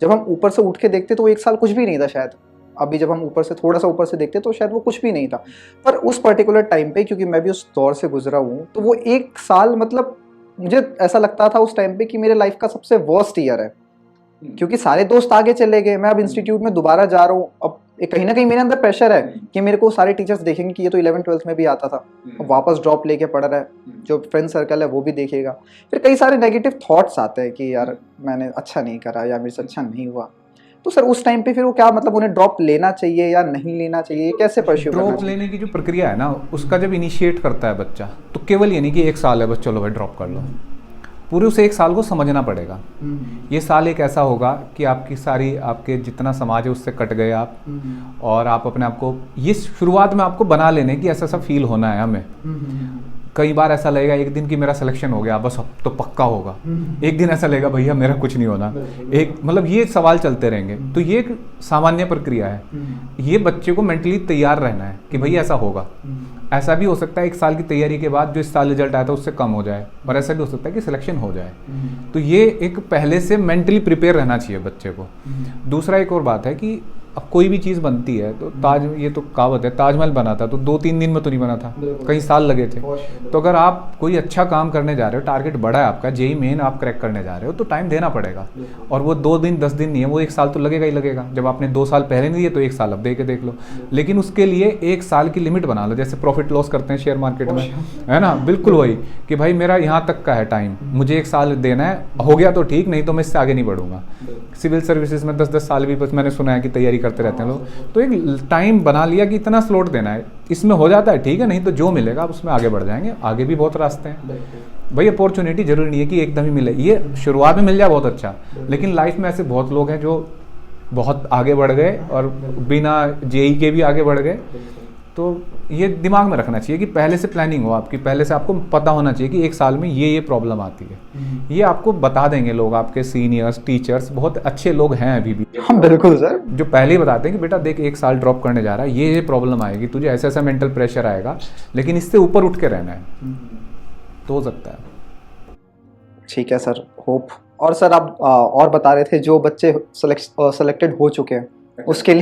जब हम ऊपर से उठ के देखते तो वो 1 साल कुछ भी नहीं था शायद। अभी जब हम ऊपर से थोड़ा सा ऊपर से देखते तो शायद वो कुछ भी नहीं था, पर उस पर्टिकुलर टाइम पे, क्योंकि मैं भी उस दौर से गुजरा हूँ, तो वो 1 साल मतलब मुझे ऐसा लगता था उस टाइम पे कि मेरे लाइफ का सबसे वर्स्ट ईयर है, क्योंकि सारे दोस्त आगे चले गए, मैं अब इंस्टीट्यूट में दोबारा जा रहा हूँ। अब कहीं ना कहीं मेरे अंदर प्रेशर है कि मेरे को सारे टीचर्स देखेंगे कि ये तो 11th-12th में भी आता था, अब वापस ड्रॉप लेके पढ़ रहा है, जो फ्रेंड सर्कल है वो भी देखेगा। फिर कई सारे नेगेटिव थॉट्स आते हैं कि यार मैंने अच्छा नहीं करा या मेरे से अच्छा नहीं हुआ। तो सर उस टाइम पे फिर वो क्या, मतलब उन्हें ड्रॉप लेना चाहिए या नहीं लेना चाहिए, कैसे परस्यू करना चाहिए? ड्रॉप लेने की जो प्रक्रिया है ना, उसका जब इनिशिएट करता है बच्चा, तो केवल ये नहीं कि 1 साल है बस चलो भाई ड्रॉप कर लो। पूरे उसे 1 साल को समझना पड़ेगा। ये साल एक ऐसा होगा कि आपकी सारी, आपके जितना समाज है उससे कट गए आप, और आप अपने आप को, ये शुरुआत में आपको बना लेने की ऐसा सा फील होना है हमें। कई बार ऐसा लगेगा एक दिन कि मेरा सिलेक्शन हो गया, बस अब तो पक्का होगा। एक दिन ऐसा लगेगा भैया मेरा कुछ नहीं होना। एक मतलब ये सवाल चलते रहेंगे। तो ये एक सामान्य प्रक्रिया है। ये बच्चे को मेंटली तैयार रहना है कि भैया ऐसा होगा। ऐसा भी हो सकता है 1 साल की तैयारी के बाद जो इस साल रिजल्ट आया था उससे कम हो जाए, और ऐसा भी हो सकता है कि सिलेक्शन हो जाए। तो ये एक पहले से मेंटली प्रिपेयर रहना चाहिए बच्चे को। दूसरा एक और बात है कि अब कोई भी चीज़ बनती है तो ये तो कहावत है, ताजमहल बना था तो 2-3 दिन में तो नहीं बना था, कई साल लगे थे। तो अगर आप कोई अच्छा काम करने जा रहे हो, टारगेट बड़ा है आपका, जेईई मेन आप क्रैक करने जा रहे हो, तो टाइम देना पड़ेगा। और वो 2 दिन 10 दिन नहीं है, वो 1 साल तो लगेगा ही लगेगा। जब आपने 2 साल पहले नहीं दिए तो 1 साल अब दे के देख लो। लेकिन उसके लिए 1 साल की लिमिट बना लो, जैसे प्रॉफिट लॉस करते हैं शेयर मार्केट में, है ना। बिल्कुल वही कि भाई मेरा यहाँ तक का है टाइम, मुझे 1 साल देना है, हो गया तो ठीक, नहीं तो मैं इससे आगे नहीं बढ़ूंगा। सिविल सर्विसेज में 10-10 साल भी बस मैंने सुना है कि तैयारी करते रहते हैं लोग। तो एक टाइम बना लिया कि इतना स्लॉट देना है, इसमें हो जाता है ठीक है, नहीं तो जो मिलेगा आप उसमें आगे बढ़ जाएंगे। आगे भी बहुत रास्ते हैं भाई, अपॉर्चुनिटी जरूरी नहीं है कि एकदम ही मिले। ये शुरुआत में मिल जाए बहुत अच्छा, लेकिन लाइफ में ऐसे बहुत लोग हैं जो बहुत आगे बढ़ गए और बिना जेईई के भी आगे बढ़ गए। तो ये दिमाग में रखना चाहिए कि पहले से प्लानिंग हो आपकी, पहले से आपको पता होना चाहिए कि एक साल में ये प्रॉब्लम आती है। ये आपको बता देंगे लोग, आपके सीनियर्स, टीचर्स, बहुत अच्छे लोग हैं अभी भी। हाँ बिल्कुल सर। जो पहले ही बताते हैं कि बेटा देख, एक साल ड्रॉप करने जा रहा है, ये प्रॉब्लम आएगी तुझे, ऐसा ऐसा मेंटल प्रेशर आएगा, लेकिन इससे ऊपर उठ के रहना है, तो हो सकता है। ठीक है सर, होप। और सर आप और बता रहे थे जो बच्चे सेलेक्टेड हो चुके हैं उसके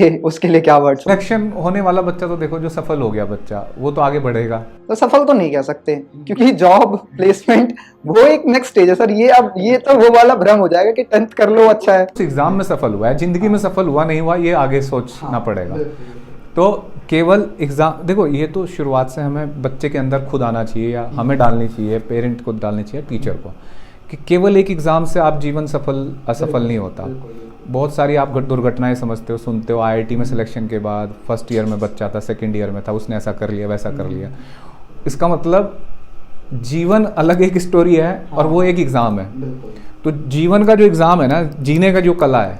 लिए क्या वर्ड? सिलेक्शन होने वाला बच्चा तो देखो, जो सफल हो गया बच्चा वो तो आगे बढ़ेगा। तो सफल तो नहीं कह सकते, क्योंकि जॉब प्लेसमेंट वो एक नेक्स्ट स्टेज है सर। ये तो वो वाला भ्रम हो जाएगा कि 10th कर लो अच्छा है। एग्जाम में सफल हुआ है, जिंदगी में सफल हुआ नहीं हुआ ये आगे सोचना पड़ेगा। तो केवल एग्जाम देखो, ये तो शुरुआत से हमें बच्चे के अंदर खुद आना चाहिए, या हमें डालनी चाहिए, पेरेंट को डालनी चाहिए, टीचर को, कि केवल एक एग्जाम से आप जीवन सफल असफल नहीं होता। बहुत सारी आप दुर्घटनाएं समझते हो, सुनते हो, आईआईटी में सिलेक्शन के बाद फर्स्ट ईयर में बच्चा था, सेकंड ईयर में था, उसने ऐसा कर लिया, वैसा कर लिया। इसका मतलब जीवन अलग एक स्टोरी है और वो एक एग्ज़ाम है। तो जीवन का जो एग्ज़ाम है ना, जीने का जो कला है,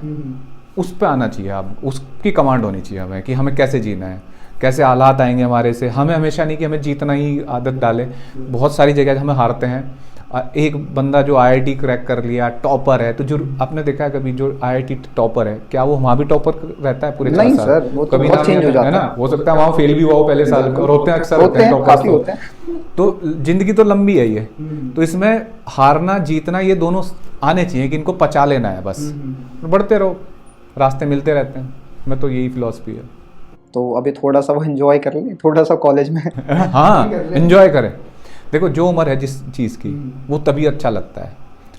उस पर आना चाहिए आप, उसकी कमांड होनी चाहिए हमें कि हमें कैसे जीना है, कैसे हालात आएंगे हमारे से। हमें हमेशा नहीं कि हमें जीतना ही आदत डाले, बहुत सारी जगह हम हारते हैं। एक बंदा जो आईआईटी क्रैक कर लिया, टॉपर है, तो जो आपने देखा है कभी जो आईआईटी टॉपर है, क्या वो वहाँ भी टॉपर रहता है पूरे 4 साल? नहीं सर, वो तो कभी बहुत चेंज हो जाता है ना, हो सकता है वहाँ फेल भी हुआ हो पहले साल में, और होते हैं अक्सर, होते हैं काफी होते हैं। तो जिंदगी तो लंबी है ये, तो इसमें हारना जीतना ये दोनों आने चाहिए कि इनको पचा लेना है बस, बढ़ते रहो, रास्ते मिलते रहते हैं। मैं तो यही फिलॉसफी है। तो अभी थोड़ा सा वो एंजॉय कर लें, थोड़ा सा कॉलेज में हाँ एंजॉय करें। देखो जो उम्र है जिस चीज़ की, वो तभी अच्छा लगता है।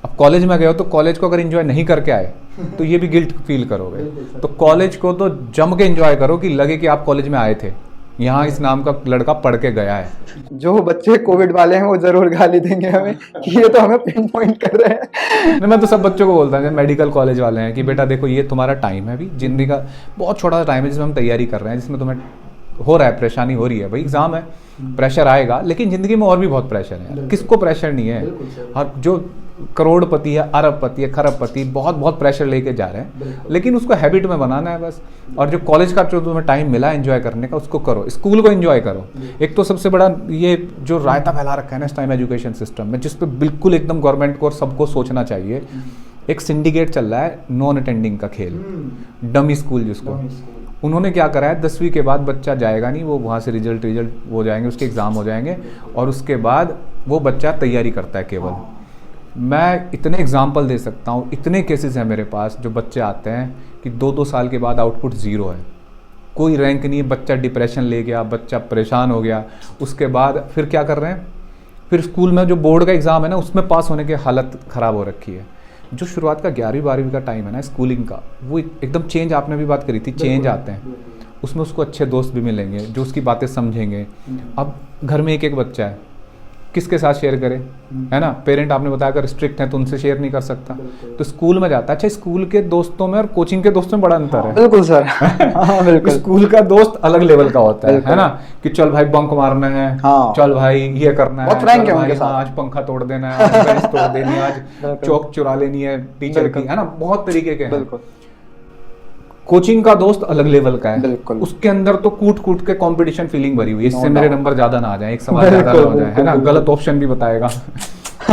अब कॉलेज में गए हो तो कॉलेज को अगर एंजॉय नहीं करके आए तो ये भी गिल्ट फील करोगे। तो कॉलेज को तो जम के एंजॉय करो कि लगे कि आप कॉलेज में आए थे, यहाँ इस नाम का लड़का पढ़ के गया है। जो बच्चे कोविड वाले हैं वो जरूर गाली देंगे हमें कि ये तो हमें पिन पॉइंट कर रहे हैं। मैं तो सब बच्चों को बोलता हूँ, मेडिकल कॉलेज वाले हैं, कि बेटा देखो ये तुम्हारा टाइम है, अभी जिंदगी का बहुत छोटा सा टाइम है जिसमें हम तैयारी कर रहे हैं, जिसमें तुम्हें हो रहा है, परेशानी हो रही है, भाई एग्जाम है, प्रेशर आएगा, लेकिन जिंदगी में और भी बहुत प्रेशर है। किसको प्रेशर नहीं है? और जो करोड़पति है, अरबपति है, खरबपति, बहुत बहुत प्रेशर लेके जा रहे हैं, लेकिन उसको हैबिट में बनाना है बस। और जो कॉलेज का जो तुम्हें टाइम मिला एंजॉय करने का, उसको करो, स्कूल को एंजॉय करो। एक तो सबसे बड़ा ये जो रायता फैला रखा है ना इस टाइम एजुकेशन सिस्टम में, जिस पे बिल्कुल एकदम गवर्नमेंट को और सबको सोचना चाहिए। एक सिंडिकेट चल रहा है नॉन अटेंडिंग का खेल, डमी स्कूल जिसको उन्होंने क्या करा है, 10वीं के बाद बच्चा जाएगा नहीं, वो वहाँ से रिजल्ट हो जाएंगे, उसके एग्ज़ाम हो जाएंगे, और उसके बाद वो बच्चा तैयारी करता है केवल। मैं इतने एग्जाम्पल दे सकता हूँ, इतने केसेस हैं मेरे पास जो बच्चे आते हैं कि 2-2 साल के बाद आउटपुट 0 है, कोई रैंक नहीं है, बच्चा डिप्रेशन ले गया, बच्चा परेशान हो गया। उसके बाद फिर क्या कर रहे हैं, फिर स्कूल में जो बोर्ड का एग्ज़ाम है ना, उसमें पास होने की हालत ख़राब हो रखी है। जो शुरुआत का 11वीं-12वीं का टाइम है ना स्कूलिंग का, वो एकदम चेंज, आपने भी बात करी थी, चेंज आते हैं, उसमें उसको अच्छे दोस्त भी मिलेंगे जो उसकी बातें समझेंगे। अब घर में एक बच्चा है, किसके साथ शेयर करे, है ना? पेरेंट आपने बताया अगर स्ट्रिक्ट है तो उनसे शेयर नहीं कर सकता, तो स्कूल में जाता है। अच्छा, स्कूल के दोस्तों में और कोचिंग के दोस्तों में बड़ा अंतर है। बिल्कुल सर। हाँ, बिल्कुल। स्कूल का दोस्त अलग लेवल का होता है ना, कि चल भाई बंक मारना है, हाँ। चल भाई ये करना है, बहुत फ्रैंक है चल उनके भाई, साथ। हाँ, आज पंखा तोड़ देना है, आज बेंच तोड़ देनी है, आज चौक चुरा लेनी है टीचर की, है ना, बहुत तरीके के हैं। बिल्कुल। कोचिंग का दोस्त अलग लेवल का है, बिल्कुल। उसके अंदर तो कूट कूट के कंपटीशन फीलिंग भरी हुई है, इससे No मेरे doubt। नंबर ज्यादा ना आ जाए, एक सवाल ज्यादा ना हो जाए, है ना, गलत ऑप्शन भी बताएगा।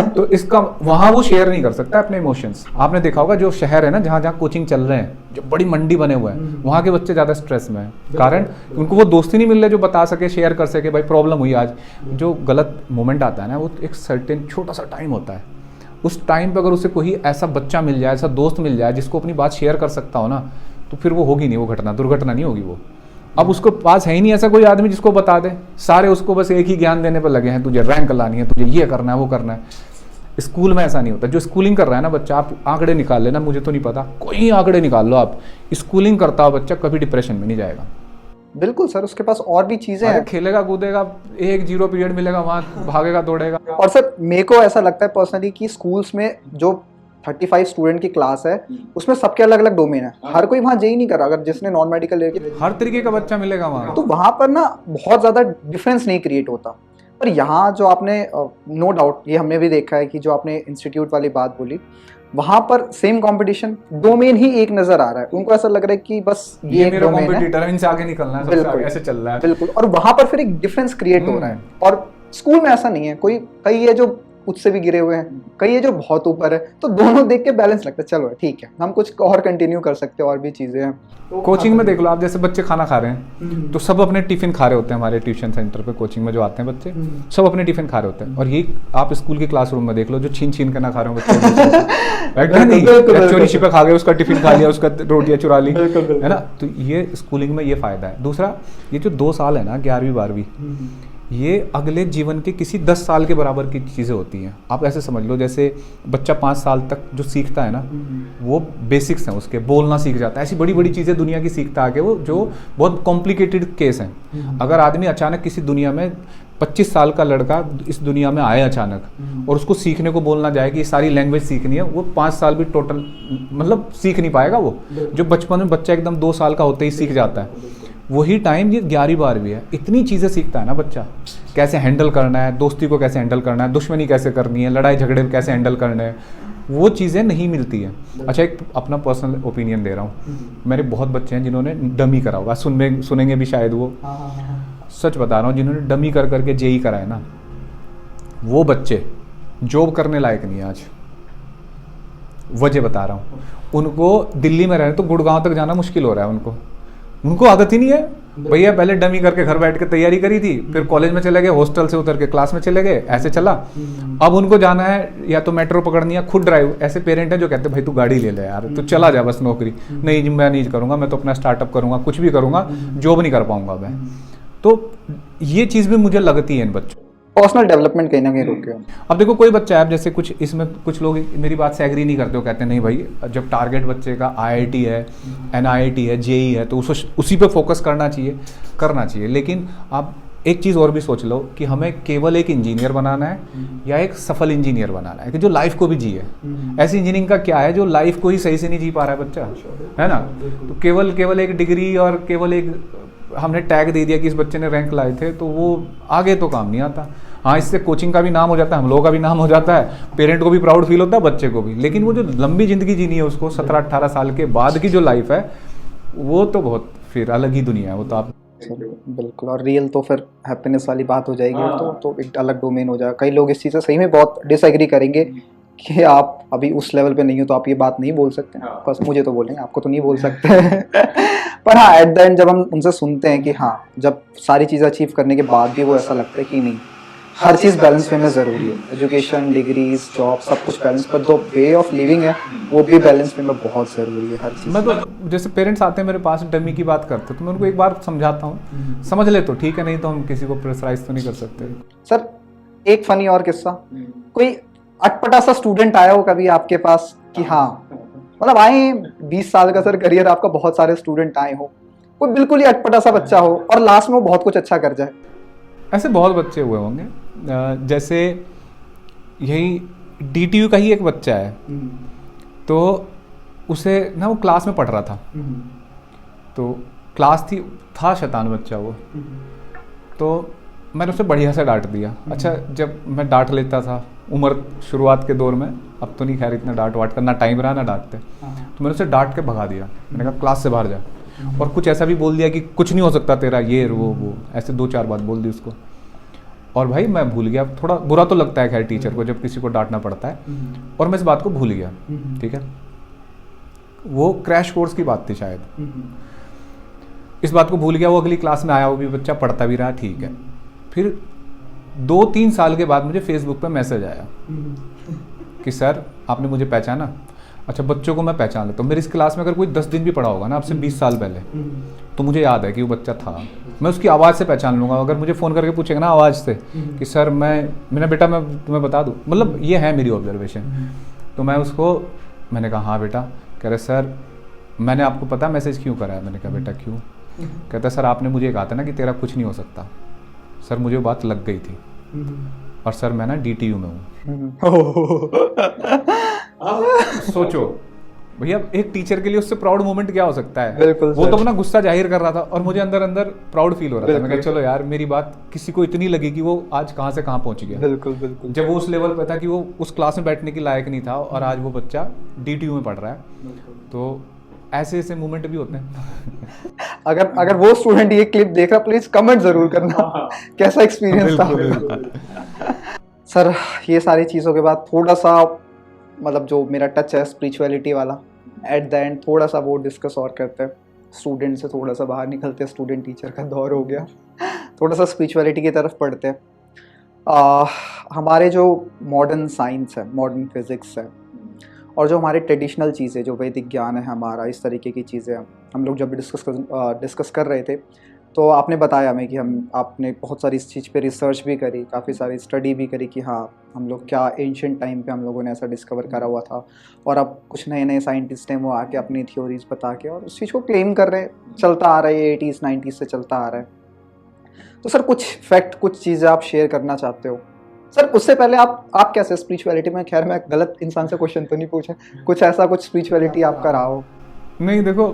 तो इसका वहां वो शेयर नहीं कर सकता अपने इमोशंस। आपने देखा होगा जो शहर है ना जहाँ जहाँ कोचिंग चल रहे हैं, जो बड़ी मंडी बने हुए हैं, वहाँ के बच्चे ज्यादा स्ट्रेस में है, कारण उनको वो दोस्ती नहीं मिल रहे जो बता सके, शेयर कर सके, भाई प्रॉब्लम हुई आज। जो गलत मोमेंट आता है ना, वो एक सर्टेन छोटा सा टाइम होता है, उस टाइम पे अगर उसे कोई ऐसा बच्चा मिल जाए, ऐसा दोस्त मिल जाए जिसको अपनी बात शेयर कर सकता हो ना, तो फिर वो होगी नहीं, वो घटना दुर्घटना नहीं होगी वो। अब उसको पास है ही नहीं ऐसा कोई आदमी जिसको बता दे, सारे उसको बस एक ही ज्ञान देने पर लगे हैं, तुझे रैंक लानी है, तुझे ये करना है, वो करना है। स्कूल में ऐसा नहीं होता। जो स्कूलिंग कर रहा है ना बच्चा, आप आंकड़े निकाल लेना, मुझे तो नहीं पता, कोई आंकड़े निकाल लो आप, स्कूलिंग करता हुआ बच्चा कभी डिप्रेशन में नहीं जाएगा। बिल्कुल सर, उसके पास और भी चीजें हैं। खेलेगा कूदेगा, 1-0 पीरियड मिलेगा वहाँ भागेगा दौड़ेगा। और सर मेरे को ऐसा लगता है पर्सनली कि स्कूल्स में जो 35 स्टूडेंट की क्लास है, उसमें सबके अलग अलग डोमेन है, हर कोई वहाँ जेई नहीं कर रहा। अगर जिसने नॉन मेडिकल लेके, हर तरीके का बच्चा मिलेगा वहाँ, तो वहाँ पर ना बहुत ज़्यादा डिफरेंस नहीं क्रिएट होता। पर यहाँ जो आपने नो डाउट ये हमने भी देखा है कि जो आपने इंस्टीट्यूट वाली बात बोली, वहां पर सेम कंपटीशन, डोमेन ही एक नजर आ रहा है, उनको ऐसा लग रहा है कि बस ये एक मेरा डोमेन है, कॉम्पिटिटर है, इनसे आगे निकलना है, सबसे बिल्कुल आगे ऐसे चल रहा है। बिल्कुल, और वहां पर फिर एक डिफरेंस क्रिएट हो रहा है। और स्कूल में ऐसा नहीं है, कोई कई है जो उससे भी गिरे हुए हैं, कई है जो बहुत ऊपर है, तो दोनों देख के बैलेंस लगता है, चलो ठीक है हम कुछ और कंटिन्यू कर सकते हैं, और भी चीजें हैं। कोचिंग में देख लो आप, जैसे बच्चे खाना खा रहे हैं तो सब अपने टिफिन खा रहे होते हैं, हमारे ट्यूशन सेंटर पे कोचिंग में जो आते हैं बच्चे सब अपने टिफिन खा रहे होते हैं। और ये आप स्कूल के क्लासरूम में देख लो, जो छीन छीन के ना खा रहे हो बच्चे, चोरी छिपे खा गए, उसका टिफिन खा लिया, उसका रोटियां चुरा ली, है ना। तो ये स्कूलिंग में ये फायदा है। दूसरा, ये जो 2 साल है ना 11वीं 12वीं, ये अगले जीवन के किसी 10 साल के बराबर की चीज़ें होती हैं। आप ऐसे समझ लो, जैसे बच्चा 5 साल तक जो सीखता है ना, वो बेसिक्स हैं उसके, बोलना सीख जाता है, ऐसी बड़ी बड़ी चीज़ें दुनिया की सीखता है आगे वो, जो बहुत कॉम्प्लिकेटेड केस हैं। अगर आदमी अचानक किसी दुनिया में 25 साल का लड़का इस दुनिया में आए अचानक और उसको सीखने को बोलना जाए कि ये सारी लैंग्वेज सीखनी है, वो 5 साल भी टोटल मतलब सीख नहीं पाएगा। वो जो बचपन में बच्चा एकदम 2 साल का होते ही सीख जाता है, वही टाइम ये 11वीं 12वीं है। इतनी चीज़ें सीखता है ना बच्चा, कैसे हैंडल करना है, दोस्ती को कैसे हैंडल करना है, दुश्मनी कैसे करनी है, लड़ाई झगड़े कैसे हैंडल करने हैं, वो चीज़ें नहीं मिलती है। अच्छा, एक अपना पर्सनल ओपिनियन दे रहा हूँ, मेरे बहुत बच्चे हैं जिन्होंने डमी करा होगा, सुनेंगे भी शायद वो, सच बता रहा हूँ, जिन्होंने डमी कर करके जेई करा है ना, वो बच्चे जॉब करने लायक नहीं है आज। वजह बता रहा हूँ, उनको दिल्ली में रहने तो गुड़गांव तक जाना मुश्किल हो रहा है। उनको आदत ही नहीं है। भैया पहले डमी करके घर बैठ के तैयारी करी थी, फिर कॉलेज में चले गए, हॉस्टल से उतर के क्लास में चले गए, ऐसे चला। अब उनको जाना है या तो मेट्रो पकड़नी है, खुद ड्राइव। ऐसे पेरेंट हैं जो कहते हैं भाई तू गाड़ी ले ले यार, तू चला जा बस नौकरी। नहीं जी, मैं नहीं करूंगा, मैं तो अपना स्टार्टअप करूंगा, कुछ भी करूंगा, जॉब नहीं कर पाऊंगा मैं। तो ये चीज़ भी मुझे लगती है इन बच्चों, पर्सनल डेवलपमेंट कहीं ना कहीं रुक गया। अब देखो कोई बच्चा है, जैसे कुछ इसमें कुछ लोग मेरी बात से एग्री नहीं करते हो, कहते हैं नहीं भाई, जब टारगेट बच्चे का IIT है, NIIT है, JEE है, तो उसी पे फोकस करना चाहिए। लेकिन आप एक चीज़ और भी सोच लो कि हमें केवल एक इंजीनियर बनाना है या एक सफल इंजीनियर बनाना है कि जो लाइफ को भी जिए। ऐसी इंजीनियरिंग का क्या है जो लाइफ को ही सही से नहीं जी पा रहा है बच्चा, है ना। तो केवल एक डिग्री और केवल एक हमने टैग दे दिया कि इस बच्चे ने रैंक लाए थे, तो वो आगे तो काम नहीं आता। हाँ, इससे कोचिंग का भी नाम हो जाता है, हम लोगों का भी नाम हो जाता है, पेरेंट को भी प्राउड फील होता है, बच्चे को भी। लेकिन वो जो लंबी ज़िंदगी जीनी है उसको, 17-18 साल के बाद की जो लाइफ है, वो तो बहुत फिर अलग ही दुनिया है वो तो। आप बिल्कुल, और रियल तो फिर हैप्पीनेस वाली बात हो जाएगी, तो एक अलग डोमेन हो जाएगा। कई लोग इस चीज़ से सही में बहुत डिसएग्री करेंगे कि आप अभी उस लेवल पे नहीं हो तो आप ये बात नहीं बोल सकते। बस मुझे तो बोलेंगे, आपको तो नहीं बोल सकते। पर हाँ, एट द एंड जब हम उनसे सुनते हैं कि हाँ, जब सारी चीज़ें अचीव करने के बाद भी वो ऐसा लगता है कि नहीं, हर चीज़ बैलेंस वे में ज़रूरी है। एजुकेशन, डिग्रीज, जॉब, सब कुछ बैलेंस, पर जो वे ऑफ लिविंग है वो भी बैलेंस वे में बहुत ज़रूरी है हर चीज़। मैं तो जैसे पेरेंट्स आते हैं मेरे पास डमी की बात करते तो मैं उनको एक बार समझाता हूँ, समझ ले तो ठीक है, नहीं तो हम किसी को प्रेशराइज तो नहीं कर सकते। सर एक फनी और किस्सा, कोई अटपटा सा स्टूडेंट आया हो कभी आपके पास कि हाँ, मतलब आए 20 साल का सर करियर आपका, बहुत सारे स्टूडेंट आए हो, कोई बिल्कुल ही अटपटा सा बच्चा हो और लास्ट में वो बहुत कुछ अच्छा कर जाए? ऐसे बहुत बच्चे हुए होंगे। जैसे यही DTU का ही एक बच्चा है, तो उसे ना वो क्लास में पढ़ रहा था, तो क्लास था शैतान बच्चा वो, तो मैंने उसे बढ़िया से डांट दिया। अच्छा, जब मैं डांट लेता था उम्र शुरुआत के दौर में, अब तो नहीं खैर इतना डांट वाट करना टाइम रहा ना डांटते, तो मैंने उसे डांट के भगा दिया। मैंने कहा क्लास से बाहर जा, और कुछ ऐसा भी बोल दिया कि कुछ नहीं हो सकता तेरा, ये वो ऐसे 2-4 बात बोल दी उसको। और भाई मैं भूल गया, थोड़ा बुरा तो लगता है खैर टीचर को जब किसी को डांटना पड़ता है, और मैं इस बात को भूल गया। ठीक है, वो क्रैश कोर्स की बात थी शायद, इस बात को भूल गया। वो अगली क्लास में आया, वो भी बच्चा पढ़ता भी रहा, ठीक है। फिर 2-3 साल के बाद मुझे फेसबुक पे मैसेज आया कि सर आपने मुझे पहचाना। अच्छा, बच्चों को मैं पहचान लेता हूँ, मेरी इस क्लास में अगर कोई 10 दिन भी पढ़ा होगा ना आपसे 20 साल पहले, तो मुझे याद है कि वो बच्चा था। मैं उसकी आवाज़ से पहचान लूँगा। अगर मुझे फ़ोन करके पूछेगा ना आवाज़ से कि सर मेरा बेटा, मैं तुम्हें बता दूँ, मतलब ये है मेरी ऑब्जर्वेशन। तो मैंने कहा हाँ बेटा। कह रहे सर मैंने आपको पता मैसेज क्यों करा है? मैंने कहा बेटा क्यों? कहता सर आपने मुझे कहा था ना कि तेरा कुछ नहीं हो सकता। सर मुझे वो बात लग गई थी, और सर मैं ना DTU में हूँ। सोचो भैया एक टीचर के लिए उससे प्राउड मोमेंट क्या हो सकता है? बिल्कुल वो सर। तो अपना गुस्सा जाहिर कर रहा था और मुझे अंदर अंदर प्राउड फील हो रहा था। मैं कहा बिल्कुल। चलो यार, मेरी बात किसी को इतनी लगी कि वो आज कहाँ से कहाँ पहुंच गया। बिल्कुल बिल्कुल। जब वो उस लेवल पे था कि वो उस क्लास में बैठने के लायक नहीं था और आज वो बच्चा DTU में पढ़ रहा है। तो ऐसे ऐसे मोमेंट भी होते हैं। अगर अगर वो स्टूडेंट ये क्लिप देख रहा, प्लीज कमेंट जरूर करना कैसा एक्सपीरियंस था। बिल्कुल। सर ये सारी चीज़ों के बाद थोड़ा सा मतलब जो मेरा टच है स्पिरिचुअलिटी वाला, एट द एंड थोड़ा सा वो डिस्कस और करते हैं। स्टूडेंट से थोड़ा सा बाहर निकलते हैं, स्टूडेंट टीचर का दौर हो गया, थोड़ा सा स्पिरिचुअलिटी की तरफ पढ़ते हैं। हमारे जो मॉडर्न साइंस है, मॉडर्न फिज़िक्स है, और जो हमारे ट्रेडिशनल चीज़ें, जो वैदिक ज्ञान है हमारा, इस तरीके की चीज़ें हम लोग जब भी डिस्कस कर रहे थे, तो आपने बताया हमें कि आपने बहुत सारी इस चीज़ पे रिसर्च भी करी, काफ़ी सारी स्टडी भी करी कि हाँ हम लोग क्या एंशिएंट टाइम पे हम लोगों ने ऐसा डिस्कवर करा हुआ था, और अब कुछ नए नए साइंटिस्ट हैं वो आके अपनी थ्योरीज बता के और उस चीज़ को क्लेम कर रहे हैं। चलता आ रहा है, 80s 90s से चलता आ रहा है। तो सर कुछ फैक्ट, कुछ चीज़ें आप शेयर करना चाहते हो? सर उससे पहले आप कैसे स्पिरिचुअलिटी में, खैर मैं गलत इंसान से क्वेश्चन तो नहीं पूछा, कुछ ऐसा कुछ स्पिरिचुअलिटी आपका रहा हो? नहीं देखो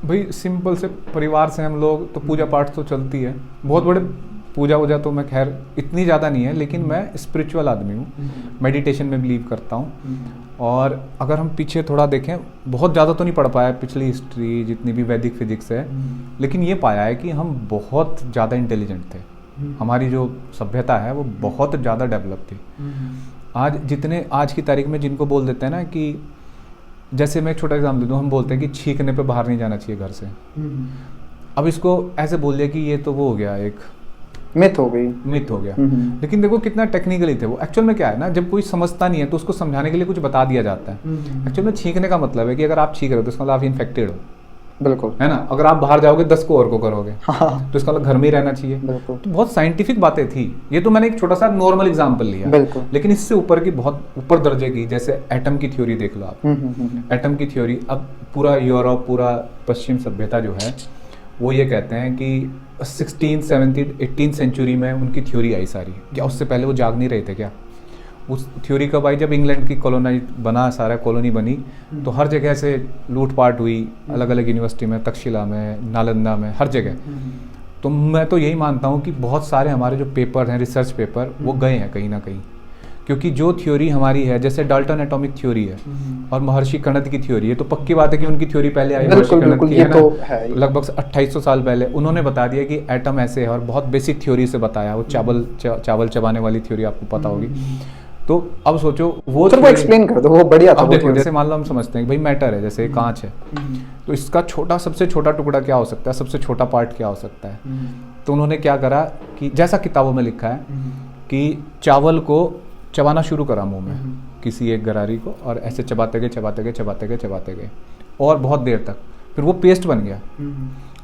भाई, सिंपल से परिवार से हम लोग, तो पूजा पाठ तो चलती है। बहुत बड़े पूजा वूजा तो मैं खैर इतनी ज़्यादा नहीं है, लेकिन मैं स्पिरिचुअल आदमी हूँ, मेडिटेशन में बिलीव करता हूँ। और अगर हम पीछे थोड़ा देखें, बहुत ज़्यादा तो नहीं पढ़ पाया पिछली हिस्ट्री जितनी भी वैदिक फिजिक्स है, लेकिन ये पाया है कि हम बहुत ज़्यादा इंटेलिजेंट थे। हमारी जो सभ्यता है वो बहुत ज़्यादा डेवलप थी। आज की तारीख में जिनको बोल देते हैं ना कि, जैसे मैं एक छोटा एग्जाम्पल दे दूँ, हम बोलते हैं कि छींकने पे बाहर नहीं जाना चाहिए घर से। अब इसको ऐसे बोल दिया कि ये तो वो हो गया, एक मिथ हो गई, मिथ हो गया। लेकिन देखो कितना टेक्निकली थे वो। एक्चुअल में क्या है ना, जब कोई समझता नहीं है तो उसको समझाने के लिए कुछ बता दिया जाता है। एक्चुअल में छींकने का मतलब है कि अगर आप छींक रहे हो तो इसका मतलब आप इन्फेक्टेड हो। बिल्कुल, है ना? अगर आप बाहर जाओगे 10 को और को करोगे, हाँ, तो इसका मतलब घर में ही रहना चाहिए। बिल्कुल, तो बहुत साइंटिफिक बातें थी। ये तो मैंने एक छोटा सा नॉर्मल एग्जांपल लिया, बिल्कुल। लेकिन इससे ऊपर की, बहुत ऊपर दर्जे की, जैसे एटम की थ्योरी देख लो आप। एटम की थ्योरी, अब पूरा यूरोप, पूरा पश्चिम सभ्यता जो है, वो ये कहते हैं कि 16th 17th 18th सेंचुरी में उनकी थ्योरी आई सारी। क्या उससे पहले वो जाग नहीं रहे थे क्या? उस थ्योरी कब आई? जब इंग्लैंड की कॉलोनाइज बना, सारा कॉलोनी बनी, तो हर जगह से लूटपाट हुई, अलग अलग यूनिवर्सिटी में, तक्षशिला में, नालंदा में, हर जगह। तो मैं तो यही मानता हूँ कि बहुत सारे हमारे जो पेपर हैं, रिसर्च पेपर, वो गए हैं कहीं ना कहीं। क्योंकि जो थ्योरी हमारी है, जैसे डाल्टन एटॉमिक थ्योरी है और महर्षि कणद की थ्योरी है, तो पक्की बात है कि उनकी थ्योरी पहले आई। महर्षि कणद की, है ना, तो लगभग 2800 साल पहले उन्होंने बता दिया कि एटम ऐसे है, और बहुत बेसिक थ्योरी से बताया। वो चावल चबाने वाली थ्योरी आपको पता होगी। तो अब सोचो वो एक्सप्लेन कर दो, वो बढ़िया था। अब देखो, जैसे मान लो हम समझते हैं कि भाई मैटर है, जैसे कांच है, तो इसका सबसे छोटा टुकड़ा क्या हो सकता है, सबसे छोटा पार्ट क्या हो सकता है? तो उन्होंने क्या करा कि जैसा किताबों में लिखा है कि चावल को चबाना शुरू करा मुंह में, किसी एक गरारी को, और ऐसे चबाते गए और बहुत देर तक, फिर वो पेस्ट बन गया।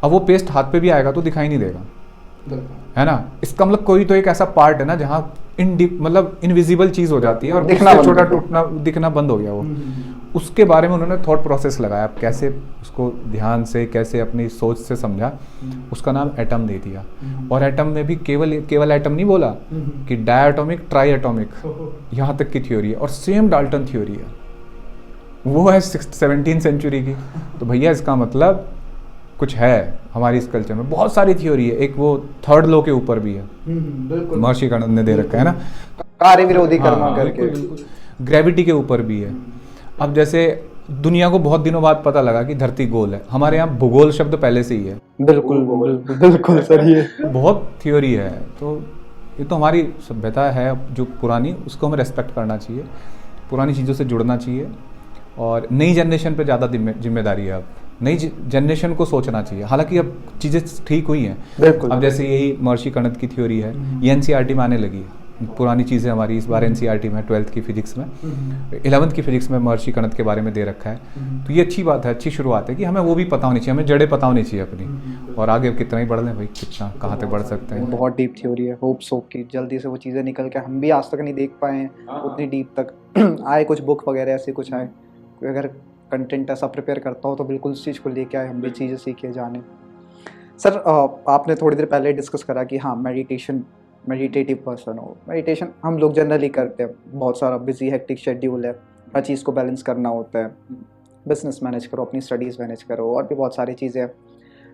अब वो पेस्ट हाथ पे भी आएगा तो दिखाई नहीं देगा, है ना? इसका मतलब कोई तो एक ऐसा पार्ट है ना जहाँ मतलब इनविजिबल चीज हो जाती है और छोटा टूटना, दिखना बंद हो गया वो। उसके बारे में उन्होंने थॉट प्रोसेस लगाया, कैसे उसको ध्यान से, कैसे अपनी सोच से समझा, उसका नाम एटम दे दिया। और एटम में भी केवल एटम नहीं बोला कि डायटोमिक, ट्राई एटॉमिक, यहाँ तक की थ्योरी है। और सेम डाल्टन थ्योरी है, वो है 17th सेंचुरी की। तो भैया इसका मतलब कुछ है हमारी इस कल्चर में। बहुत सारी थ्योरी है, एक वो थर्ड लॉ के ऊपर भी है, महर्षि कणद ने दे रखा है ना, कार्य विरोधी कर्म करके। ग्रेविटी के ऊपर भी है। अब जैसे दुनिया को बहुत दिनों बाद पता लगा कि धरती गोल है, हमारे यहाँ भूगोल शब्द पहले से ही है। बिल्कुल सर, ये बहुत थ्योरी है। तो ये तो हमारी सभ्यता है जो पुरानी, उसको हमें रेस्पेक्ट करना चाहिए, पुरानी चीज़ों से जुड़ना चाहिए। और नई जनरेशन पे ज़्यादा जिम्मेदारी है। अब नई जनरेशन को सोचना चाहिए। हालांकि अब चीज़ें ठीक हुई हैं। अब जैसे यही महर्षि कणद की थ्योरी है, ये एनसीईआरटी में आने लगी है। पुरानी चीज़ें हमारी इस बार एनसीईआरटी में 12th की फिजिक्स में, 11th की फिजिक्स में महर्षि कणद के बारे में दे रखा है। तो ये अच्छी बात है, अच्छी शुरुआत है कि हमें वो भी पता होनी चाहिए, हमें जड़ें पता होनी चाहिए अपनी। और आगे कितना ही बढ़ लें भाई, कितना कहाँ तक बढ़ सकते हैं। बहुत डीप थ्योरी है। होप्स की जल्दी से वो चीज़ें निकल के, हम भी आज तक नहीं देख पाए हैं उतनी डीप तक आए, कुछ बुक वगैरह ऐसे कुछ आए। अगर कंटेंट ऐसा प्रिपेयर करता हो तो बिल्कुल उस चीज़ को लेके आए, हम भी चीज़ें सीखे जाने। सर आपने थोड़ी देर पहले डिस्कस करा कि हाँ मेडिटेटिव पर्सन हो। मेडिटेशन हम लोग जनरली करते हैं, बहुत सारा बिजी हेक्टिक शेड्यूल है, हर चीज़ को बैलेंस करना होता है, बिजनेस मैनेज करो, अपनी स्टडीज़ मैनेज करो, और भी बहुत सारी चीज़ें हैं।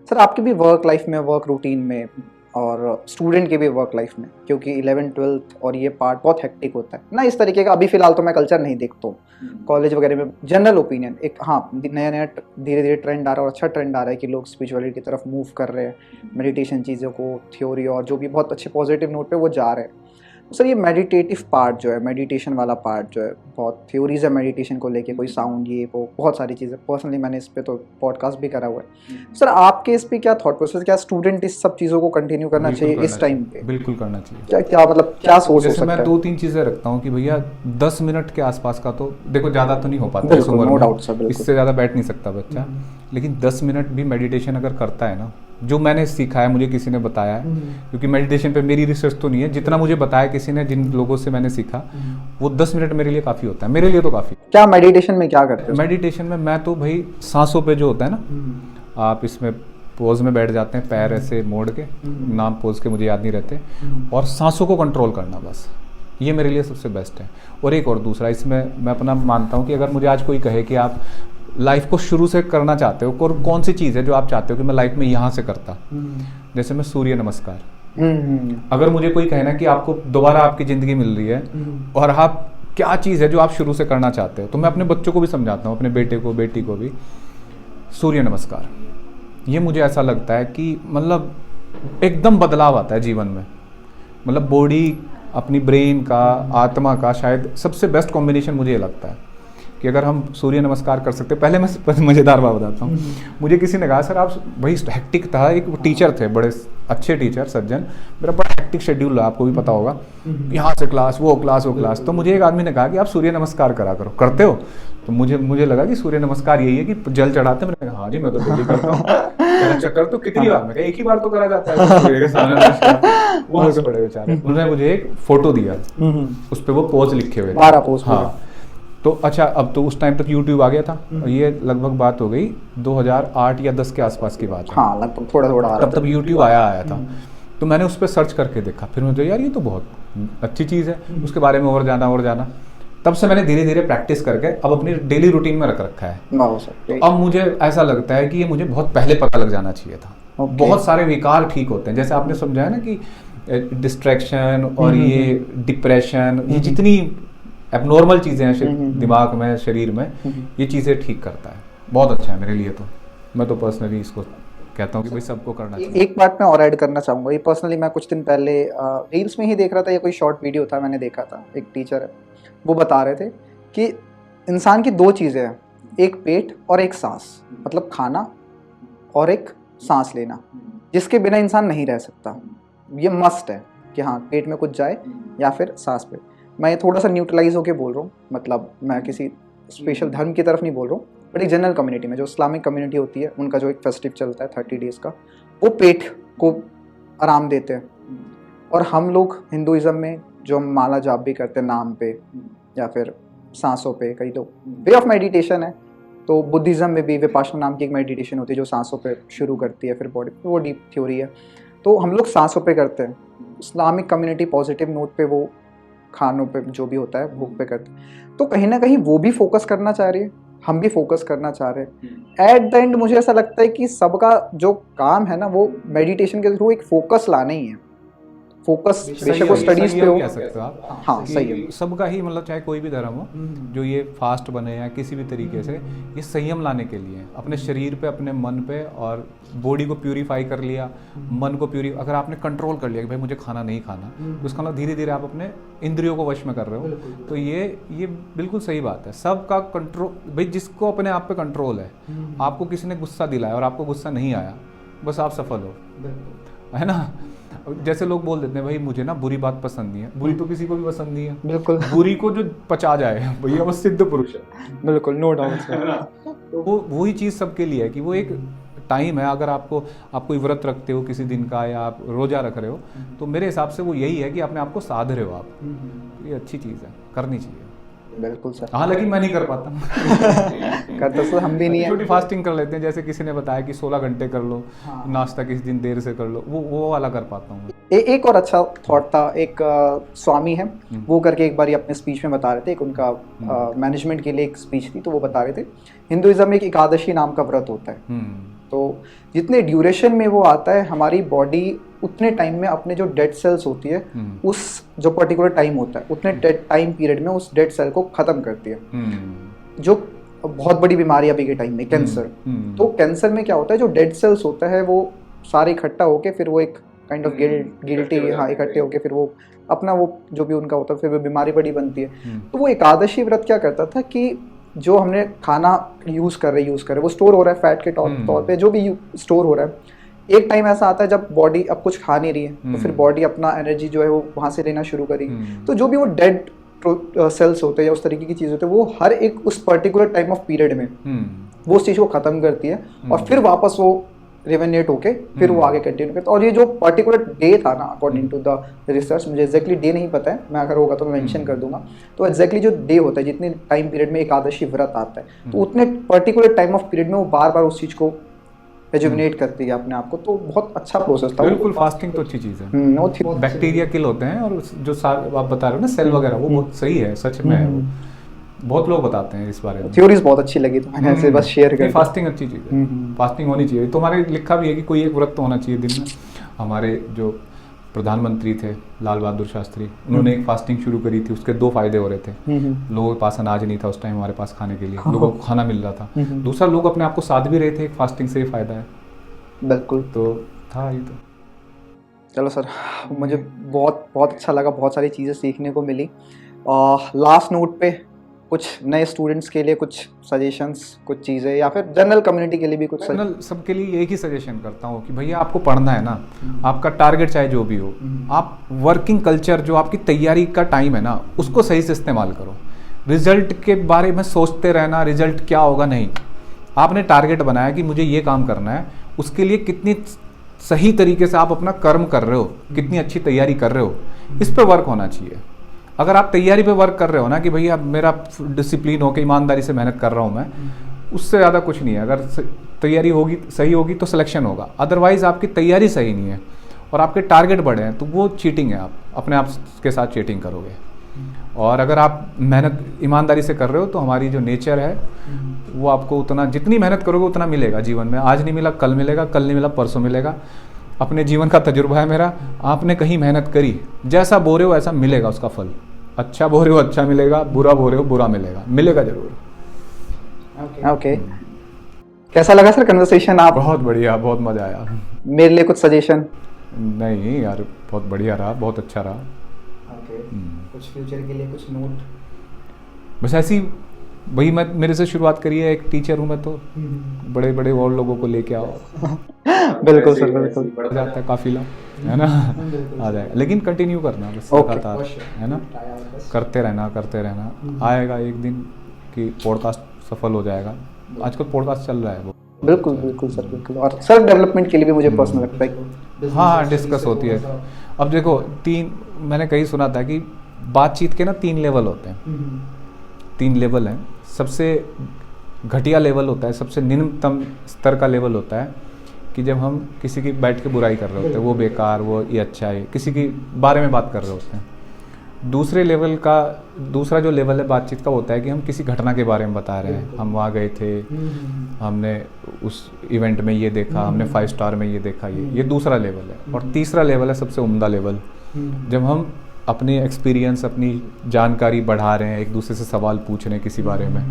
सर आपकी भी वर्क लाइफ में, वर्क रूटीन में, और स्टूडेंट के भी वर्क लाइफ में, क्योंकि 11th-12th और ये पार्ट बहुत हेक्टिक होता है ना इस तरीके का। अभी फ़िलहाल तो मैं कल्चर नहीं देखता हूँ कॉलेज वगैरह में। जनरल ओपिनियन एक, हाँ, नया नया धीरे धीरे ट्रेंड आ रहा है, और अच्छा ट्रेंड आ रहा है कि लोग स्पिरिचुअलिटी की तरफ मूव कर रहे हैं, मेडिटेशन चीज़ों को, थ्योरी और जो भी बहुत अच्छे पॉजिटिव नोट पे वो जा रहे हैं। तो सर ये मेडिटेटिव पार्ट जो है, मेडिटेशन वाला पार्ट जो है, बहुत थ्योरीज है मेडिटेशन को लेके, कोई साउंड, ये वो बहुत सारी चीज़ें। पर्सनली मैंने इस पे तो पॉडकास्ट भी करा हुआ है। सर आपके इस पे क्या थॉट प्रोसेस, क्या स्टूडेंट इस सब चीज़ों को कंटिन्यू करना चाहिए इस टाइम पे? बिल्कुल करना चाहिए। क्या क्या मतलब क्या सोच हो जैसे सकता मैं है? 2-3 चीज़ें रखता हूँ कि भैया 10 मिनट के आसपास का तो देखो, ज़्यादा तो नहीं हो पाता इस बिल्कुल, उम्र नो में, डाउट सर, बिल्कुल। इससे ज़्यादा बैठ नहीं सकता बच्चा, लेकिन 10 मिनट भी मेडिटेशन अगर करता है ना, जो मैंने सीखा है, मुझे किसी ने बताया है, क्योंकि मेडिटेशन पे मेरी रिसर्च तो नहीं है, जितना मुझे बताया किसी ने, जिन लोगों से मैंने सीखा, वो 10 मिनट मेरे लिए काफ़ी होता है, मेरे लिए तो काफ़ी। क्या मेडिटेशन में क्या करते हो? मेडिटेशन में मैं तो भाई सांसों पे जो होता है ना, आप इसमें पोज में बैठ जाते हैं, पैर ऐसे मोड़ के, नाम पोज के मुझे याद नहीं रहते, और सांसों को कंट्रोल करना, बस ये मेरे लिए सबसे बेस्ट है। और एक और दूसरा, इसमें मैं अपना मानता हूँ कि अगर मुझे आज कोई कहे कि आप लाइफ को शुरू से करना चाहते हो, और कौन सी चीज़ है जो आप चाहते हो कि मैं लाइफ में यहाँ से करता, जैसे मैं सूर्य नमस्कार, अगर मुझे कोई कहना कि आपको दोबारा आपकी ज़िंदगी मिल रही है और आप क्या चीज़ है जो आप शुरू से करना चाहते हो, तो मैं अपने बच्चों को भी समझाता हूँ, अपने बेटे को, बेटी को भी, सूर्य नमस्कार। ये मुझे ऐसा लगता है कि मतलब एकदम बदलाव आता है जीवन में, मतलब बॉडी, अपनी ब्रेन का, आत्मा का, शायद सबसे बेस्ट कॉम्बिनेशन मुझे ये लगता है कि अगर हम सूर्य नमस्कार कर सकते हैं। पहले मैं मज़ेदार बात बताता हूँ, मुझे किसी ने कहा सर आप, भाई हेक्टिक था, एक टीचर थे, बड़े अच्छे टीचर, सज्जन, मेरा बड़ा हेक्टिक शेड्यूल है, आपको भी पता होगा, यहाँ से क्लास, वो क्लास, वो क्लास, तो मुझे एक आदमी ने कहा कि आप सूर्य नमस्कार करा करो, करते हो? तो मुझे लगा कि सूर्य नमस्कार यही है कि जल चढ़ाते हैं। मैंने कहा हाँ जी, मैं तो डेली करता हूँ। चक्कर तो कितनी बार? मैं एक ही बार तो करा जाता है सूर्य के सामने। वहाँ से बड़े बेचारे, उन्होंने मुझे एक फोटो दिया, उस पर वो पोज लिखे हुए थे, 12 पोज। हाँ। तो अच्छा, अब तो उस टाइम तक यूट्यूब आ गया था, और ये लगभग बात हो गई 2008 या 10 के आसपास की बात है। हाँ, लगभग थोड़ा थोड़ा तब यूट्यूब आया था, तो मैंने उस पर सर्च करके देखा, फिर मुझे यार ये तो बहुत अच्छी चीज़ है, उसके बारे में और जाना। तब से मैंने धीरे धीरे प्रैक्टिस करके अब अपनी डेली रूटीन में रख रखा है। तो अब मुझे ऐसा लगता है कि ये मुझे बहुत पहले पता लग जाना चाहिए था। बहुत सारे विकार ठीक होते हैं, जैसे आपने समझाया ना कि डिस्ट्रैक्शन और ये डिप्रेशन, ये जितनी एबनॉर्मल चीज़ें हैं दिमाग में, शरीर में, ये चीज़ें ठीक करता है। बहुत अच्छा है मेरे लिए, तो मैं तो पर्सनली इसको कहता हूँ कि भाई सबको करना चाहिए। एक बात मैं और ऐड करना चाहूँगा, ये पर्सनली मैं कुछ दिन पहले रील्स में ही देख रहा था, या कोई शॉर्ट वीडियो था, मैंने देखा था, एक टीचर है, वो बता रहे थे कि इंसान की 2 चीज़ें हैं, एक पेट और एक सांस, मतलब खाना और एक सांस लेना, जिसके बिना इंसान नहीं रह सकता। ये मस्ट है कि हाँ, पेट में कुछ जाए या फिर सांस पे। मैं ये थोड़ा सा न्यूट्रलाइज होके बोल रहा हूँ, मतलब मैं किसी स्पेशल धर्म की तरफ नहीं बोल रहा हूँ, बट एक जनरल कम्युनिटी में, जो इस्लामिक कम्युनिटी होती है, उनका जो एक फेस्टिव चलता है 30 डेज़ का, वो पेट को आराम देते हैं। और हम लोग हिंदुज़म में जो हम माला जाप भी करते हैं नाम पे या फिर सांसों पे, कई तो वे ऑफ मेडिटेशन है, तो बुद्धिज़्म में भी विपाशना नाम की एक मेडिटेशन होती है जो सांसों पे शुरू करती है, फिर बॉडी, वो डीप थ्योरी है। तो हम लोग सांसों पे करते हैं, इस्लामिक कम्युनिटी पॉजिटिव नोट पे वो खानों पे जो भी होता है भूख पे करते हैं। तो कहीं ना कहीं वो भी फोकस करना चाह रही है, हम भी फोकस करना चाह रहे हैं। एट द एंड मुझे ऐसा लगता है कि सबका जो काम है ना, वो मेडिटेशन के थ्रू एक फोकस लाना ही है। फोकस बेशक वो स्टडीज पे हो, कह सकते हो आप। हाँ सही है। सबका ही, मतलब चाहे कोई भी धर्म हो, जो ये फास्ट बने या किसी भी तरीके से, ये संयम लाने के लिए, अपने शरीर पे, अपने मन पे, और बॉडी को प्यूरीफाई कर लिया, मन को अगर आपने कंट्रोल कर लिया कि भाई मुझे खाना नहीं खाना, तो उसका मतलब धीरे धीरे आप अपने इंद्रियों को वश में कर रहे हो। तो ये बिल्कुल सही बात है। सबका कंट्रोल, भाई जिसको अपने आप पे कंट्रोल है, आपको किसी ने गुस्सा दिलाया और आपको गुस्सा नहीं आया, बस आप सफल हो, है ना। जैसे लोग बोल देते हैं भाई मुझे ना बुरी बात पसंद नहीं है, बुरी तो किसी को भी पसंद नहीं है, बिल्कुल। बुरी को जो पचा जाए भैया वो सिद्ध पुरुष है, बिल्कुल, नो डाउट। तो वो वही चीज़ सबके लिए है कि वो एक टाइम है। अगर आप कोई व्रत रखते हो किसी दिन का, या आप रोजा रख रहे हो, तो मेरे हिसाब से वो यही है कि अपने आप को साध रहे हो आप। ये अच्छी चीज़ है, करनी चाहिए। बिल्कुल सर। हाँ, लेकिन मैं नहीं कर पाता। करते तो हम भी नहीं है। छोटी फास्टिंग कर लेते हैं, जैसे किसी ने बताया कि 16 घंटे कर लो, नाश्ता किसी दिन देर से कर लो, वो वाला कर पाता हूँ। एक और अच्छा थॉट था, एक स्वामी है, वो करके एक बार अपने स्पीच में बता रहे थे, एक उनका मैनेजमेंट के लिए एक स्पीच थी, तो वो बता रहे थे हिंदुइज्म में एक एकादशी नाम का व्रत होता है। तो जितने ड्यूरेशन में वो आता है, हमारी बॉडी उतने टाइम में अपने जो डेड सेल्स होती है उस जो पर्टिकुलर टाइम होता है उतने टाइम पीरियड में उस डेड सेल को खत्म करती है, जो बहुत बड़ी बीमारी अभी के टाइम में कैंसर। तो कैंसर में क्या होता है, जो डेड सेल्स होता है वो सारे इकट्ठा होके फिर वो एक काइंड ऑफ गिल्टी इकट्ठे होके फिर वो अपना वो जो भी उनका होता है फिर वो बीमारी बड़ी बनती है। तो वो एकादशी व्रत क्या करता था कि जो हमने खाना यूज़ कर रहे वो स्टोर हो रहा है फैट के तौर पे, जो भी स्टोर हो रहा है, एक टाइम ऐसा आता है जब बॉडी अब कुछ खा नहीं रही है, तो फिर बॉडी अपना एनर्जी जो है वो वहाँ से लेना शुरू करेगी। तो जो भी वो डेड सेल्स होते हैं या उस तरीके की चीज़ होते हैं, वो हर एक उस पर्टिकुलर टाइम ऑफ पीरियड में वो उस चीज़ को ख़त्म करती है और फिर वापस वो रिवेनेट होके फिर वो आगे कंटिन्यू करता है। और ये जो पर्टिकुलर डे था ना, अकॉर्डिंग टू द रिसर्च, मुझे एग्जैक्टली डे नहीं पता है, मैं अगर होगा तो मैं मेंशन कर दूंगा, तो एग्जैक्टली जो डे होता है, जितने टाइम पीरियड में एकादशी व्रत आता है, तो उतने पर्टिकुलर टाइम ऑफ पीरियड में वो बार बार उस चीज़ को रिजुविनेट करती है अपने आप को। तो बहुत अच्छा प्रोसेस था। बिल्कुल, फास्टिंग तो अच्छी चीज़ है, बैक्टीरिया किल होते हैं, और जो आप बता रहे हो ना सेल वगैरह, वो बहुत सही है, सच में है वो। बहुत लोग बताते हैं इस बारे में, थ्योरीज बहुत अच्छी लगी, तो मैंने ऐसे बस शेयर कर। फास्टिंग अच्छी चीज़ है, फास्टिंग होनी चाहिए। तो हमारे लिखा भी है कि कोई एक व्रत तो होना चाहिए दिन में। हमारे जो प्रधानमंत्री थे लाल बहादुर शास्त्री, उन्होंने एक फास्टिंग शुरू करी थी, उसके 2 फायदे हो रहे थे। लोगों के पास अनाज नहीं था उस टाइम हमारे पास खाने के लिए, लोगों को खाना मिल रहा था। दूसरा, लोग अपने आप को साध भी रहे थे, एक फास्टिंग से ये फायदा है। बिल्कुल, तो था ये। तो चलो सर, मुझे बहुत बहुत अच्छा लगा, बहुत सारी चीज़ें सीखने को मिली। लास्ट नोट पे कुछ नए स्टूडेंट्स के लिए कुछ सजेशंस, कुछ चीज़ें, या फिर जनरल कम्युनिटी के लिए भी कुछ? जनरल सबके लिए एक ही सजेशन करता हूँ कि भैया आपको पढ़ना है ना, आपका टारगेट चाहे जो भी हो, आप वर्किंग कल्चर, जो आपकी तैयारी का टाइम है ना, उसको सही से इस्तेमाल करो। रिजल्ट के बारे में सोचते रहना, रिजल्ट क्या होगा, नहीं। आपने टारगेट बनाया कि मुझे ये काम करना है, उसके लिए कितनी सही तरीके से आप अपना कर्म कर रहे हो, कितनी अच्छी तैयारी कर रहे हो, इस पर वर्क होना चाहिए। अगर आप तैयारी पे वर्क कर रहे हो ना कि भैया मेरा डिसिप्लिन हो के ईमानदारी से मेहनत कर रहा हूँ मैं, उससे ज़्यादा कुछ नहीं है। अगर तैयारी होगी, सही होगी, तो सिलेक्शन होगा। अदरवाइज़ आपकी तैयारी सही नहीं है और आपके टारगेट बड़े हैं, तो वो चीटिंग है, आप अपने आप के साथ चीटिंग करोगे। और अगर आप मेहनत ईमानदारी से कर रहे हो, तो हमारी जो नेचर है वो आपको उतना, जितनी मेहनत करोगे उतना मिलेगा जीवन में। आज नहीं मिला कल मिलेगा, कल नहीं मिला परसों मिलेगा। अपने जीवन का तजुर्बा है मेरा, आपने कहीं मेहनत करी, जैसा बो रहे हो ऐसा मिलेगा उसका फल। अच्छा बो रहे हो अच्छा मिलेगा, बुरा बो रहे हो बुरा मिलेगा, मिलेगा जरूर। ओके, कैसा लगा सर कन्वर्सेशन? आप? बहुत बढ़िया, बहुत मजा आया। मेरे लिए कुछ सजेशन? नहीं यार, बहुत बढ़िया रहा, बहुत अच्छा रहा। कुछ फ्यूचर के लिए कुछ नोट? बस ऐसी, वही मैं, मेरे से शुरुआत करी है, एक टीचर हूँ मैं, तो बड़े बड़े और लोगों को लेके आओ। बिल्कुल सर, बिल्कुल। बढ़ जाता है काफिला, है ना, आ जाएगा। लेकिन कंटिन्यू करना बस, लगातार, है ना, करते रहना। आएगा एक दिन कि पॉडकास्ट सफल हो जाएगा। आजकल पॉडकास्ट चल रहा है वो। बिल्कुल बिल्कुल सर, बिल्कुल। और सेल्फ डेवलपमेंट के लिए भी मुझे पर्सनल लगता है। हाँ, डिस्कस होती है। अब देखो, मैंने कहीं सुना था कि बातचीत के ना 3 लेवल होते हैं। 3 लेवल हैं। सबसे घटिया लेवल होता है, सबसे निम्नतम स्तर का लेवल होता है कि जब हम किसी की बैठ के बुराई कर रहे होते हैं, वो बेकार, वो ये अच्छा है, किसी के बारे में बात कर रहे होते हैं। दूसरा जो लेवल है बातचीत का होता है कि हम किसी घटना के बारे में बता रहे हैं, हम वहाँ गए थे, हमने उस इवेंट में ये देखा, हमने 5 स्टार में ये देखा, ये दूसरा लेवल है। और तीसरा लेवल है सबसे उम्दा लेवल, जब हम अपनी एक्सपीरियंस, अपनी जानकारी बढ़ा रहे हैं, एक दूसरे से सवाल पूछ रहे हैं किसी बारे में,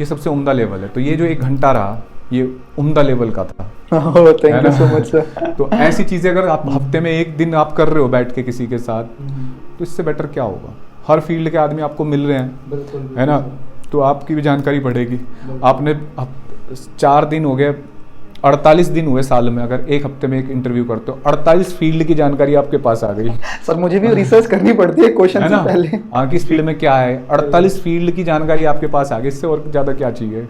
ये सबसे उम्दा लेवल है। तो ये जो 1 घंटा रहा, ये उम्दा लेवल का था। Thank you so much sir. तो ऐसी चीज़ें अगर आप हफ्ते में 1 दिन आप कर रहे हो बैठ के किसी के साथ, तो इससे बेटर क्या होगा। हर फील्ड के आदमी आपको मिल रहे हैं, है ना, तो आपकी भी जानकारी बढ़ेगी। आपने 4 दिन हो गए, 48 दिन हुए साल में, अगर एक हफ्ते में एक इंटरव्यू करते हो, 48 फील्ड की जानकारी आपके पास आ गई। सर मुझे भी रिसर्च करनी पड़ती है क्वेश्चन से पहले, हाँ, किस फील्ड में क्या है। 48 फील्ड की जानकारी आपके पास आ गई, इससे और ज़्यादा क्या चाहिए।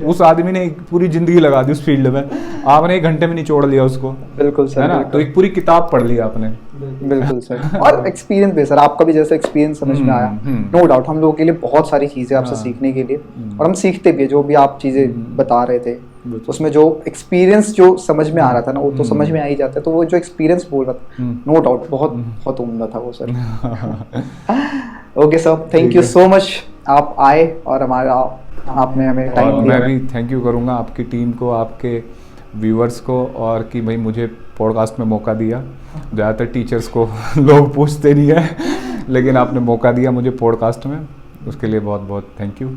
उस आदमी ने पूरी जिंदगी लगा दी उस फील्ड में, आपने 1 घंटे में निचोड़ लिया उसको। बिल्कुल सर, है ना, तो एक पूरी किताब पढ़ लिया आपने। बिल्कुल सर। और एक्सपीरियंस भी सर, आपका भी जैसे एक्सपीरियंस समझ में आया, नो डाउट हम लोगों के लिए बहुत सारी चीज़ें आपसे सीखने के लिए, और हम सीखते भी, जो भी आप चीज़ें बता रहे थे बिल्कुल। उसमें जो एक्सपीरियंस जो समझ में आ रहा था ना, वो तो समझ में आ ही जाता है, तो वो जो एक्सपीरियंस बोल रहा था, नो डाउट बहुत बहुत उम्दा था वो सर। ओके सर, थैंक ठीक यू है। सो मच, आप आए और हमारा आपने हमें और टाइम दिया। मैं भी थैंक यू करूँगा आपकी टीम को, आपके व्यूअर्स को, और कि भाई मुझे पॉडकास्ट में मौका दिया। ज़्यादातर टीचर्स को लोग पूछते नहीं है, लेकिन आपने मौका दिया मुझे पॉडकास्ट में, उसके लिए बहुत बहुत थैंक यू।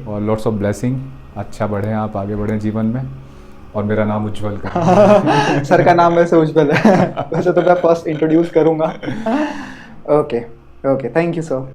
और लॉट्स ऑफ ब्लेसिंग, अच्छा बढ़ें आप, आगे बढ़ें जीवन में, और मेरा नाम उज्जवल करें। सर का नाम वैसे उज्जवल है, वैसे तो मैं फर्स्ट इंट्रोड्यूस करूंगा। Okay okay, thank you sir.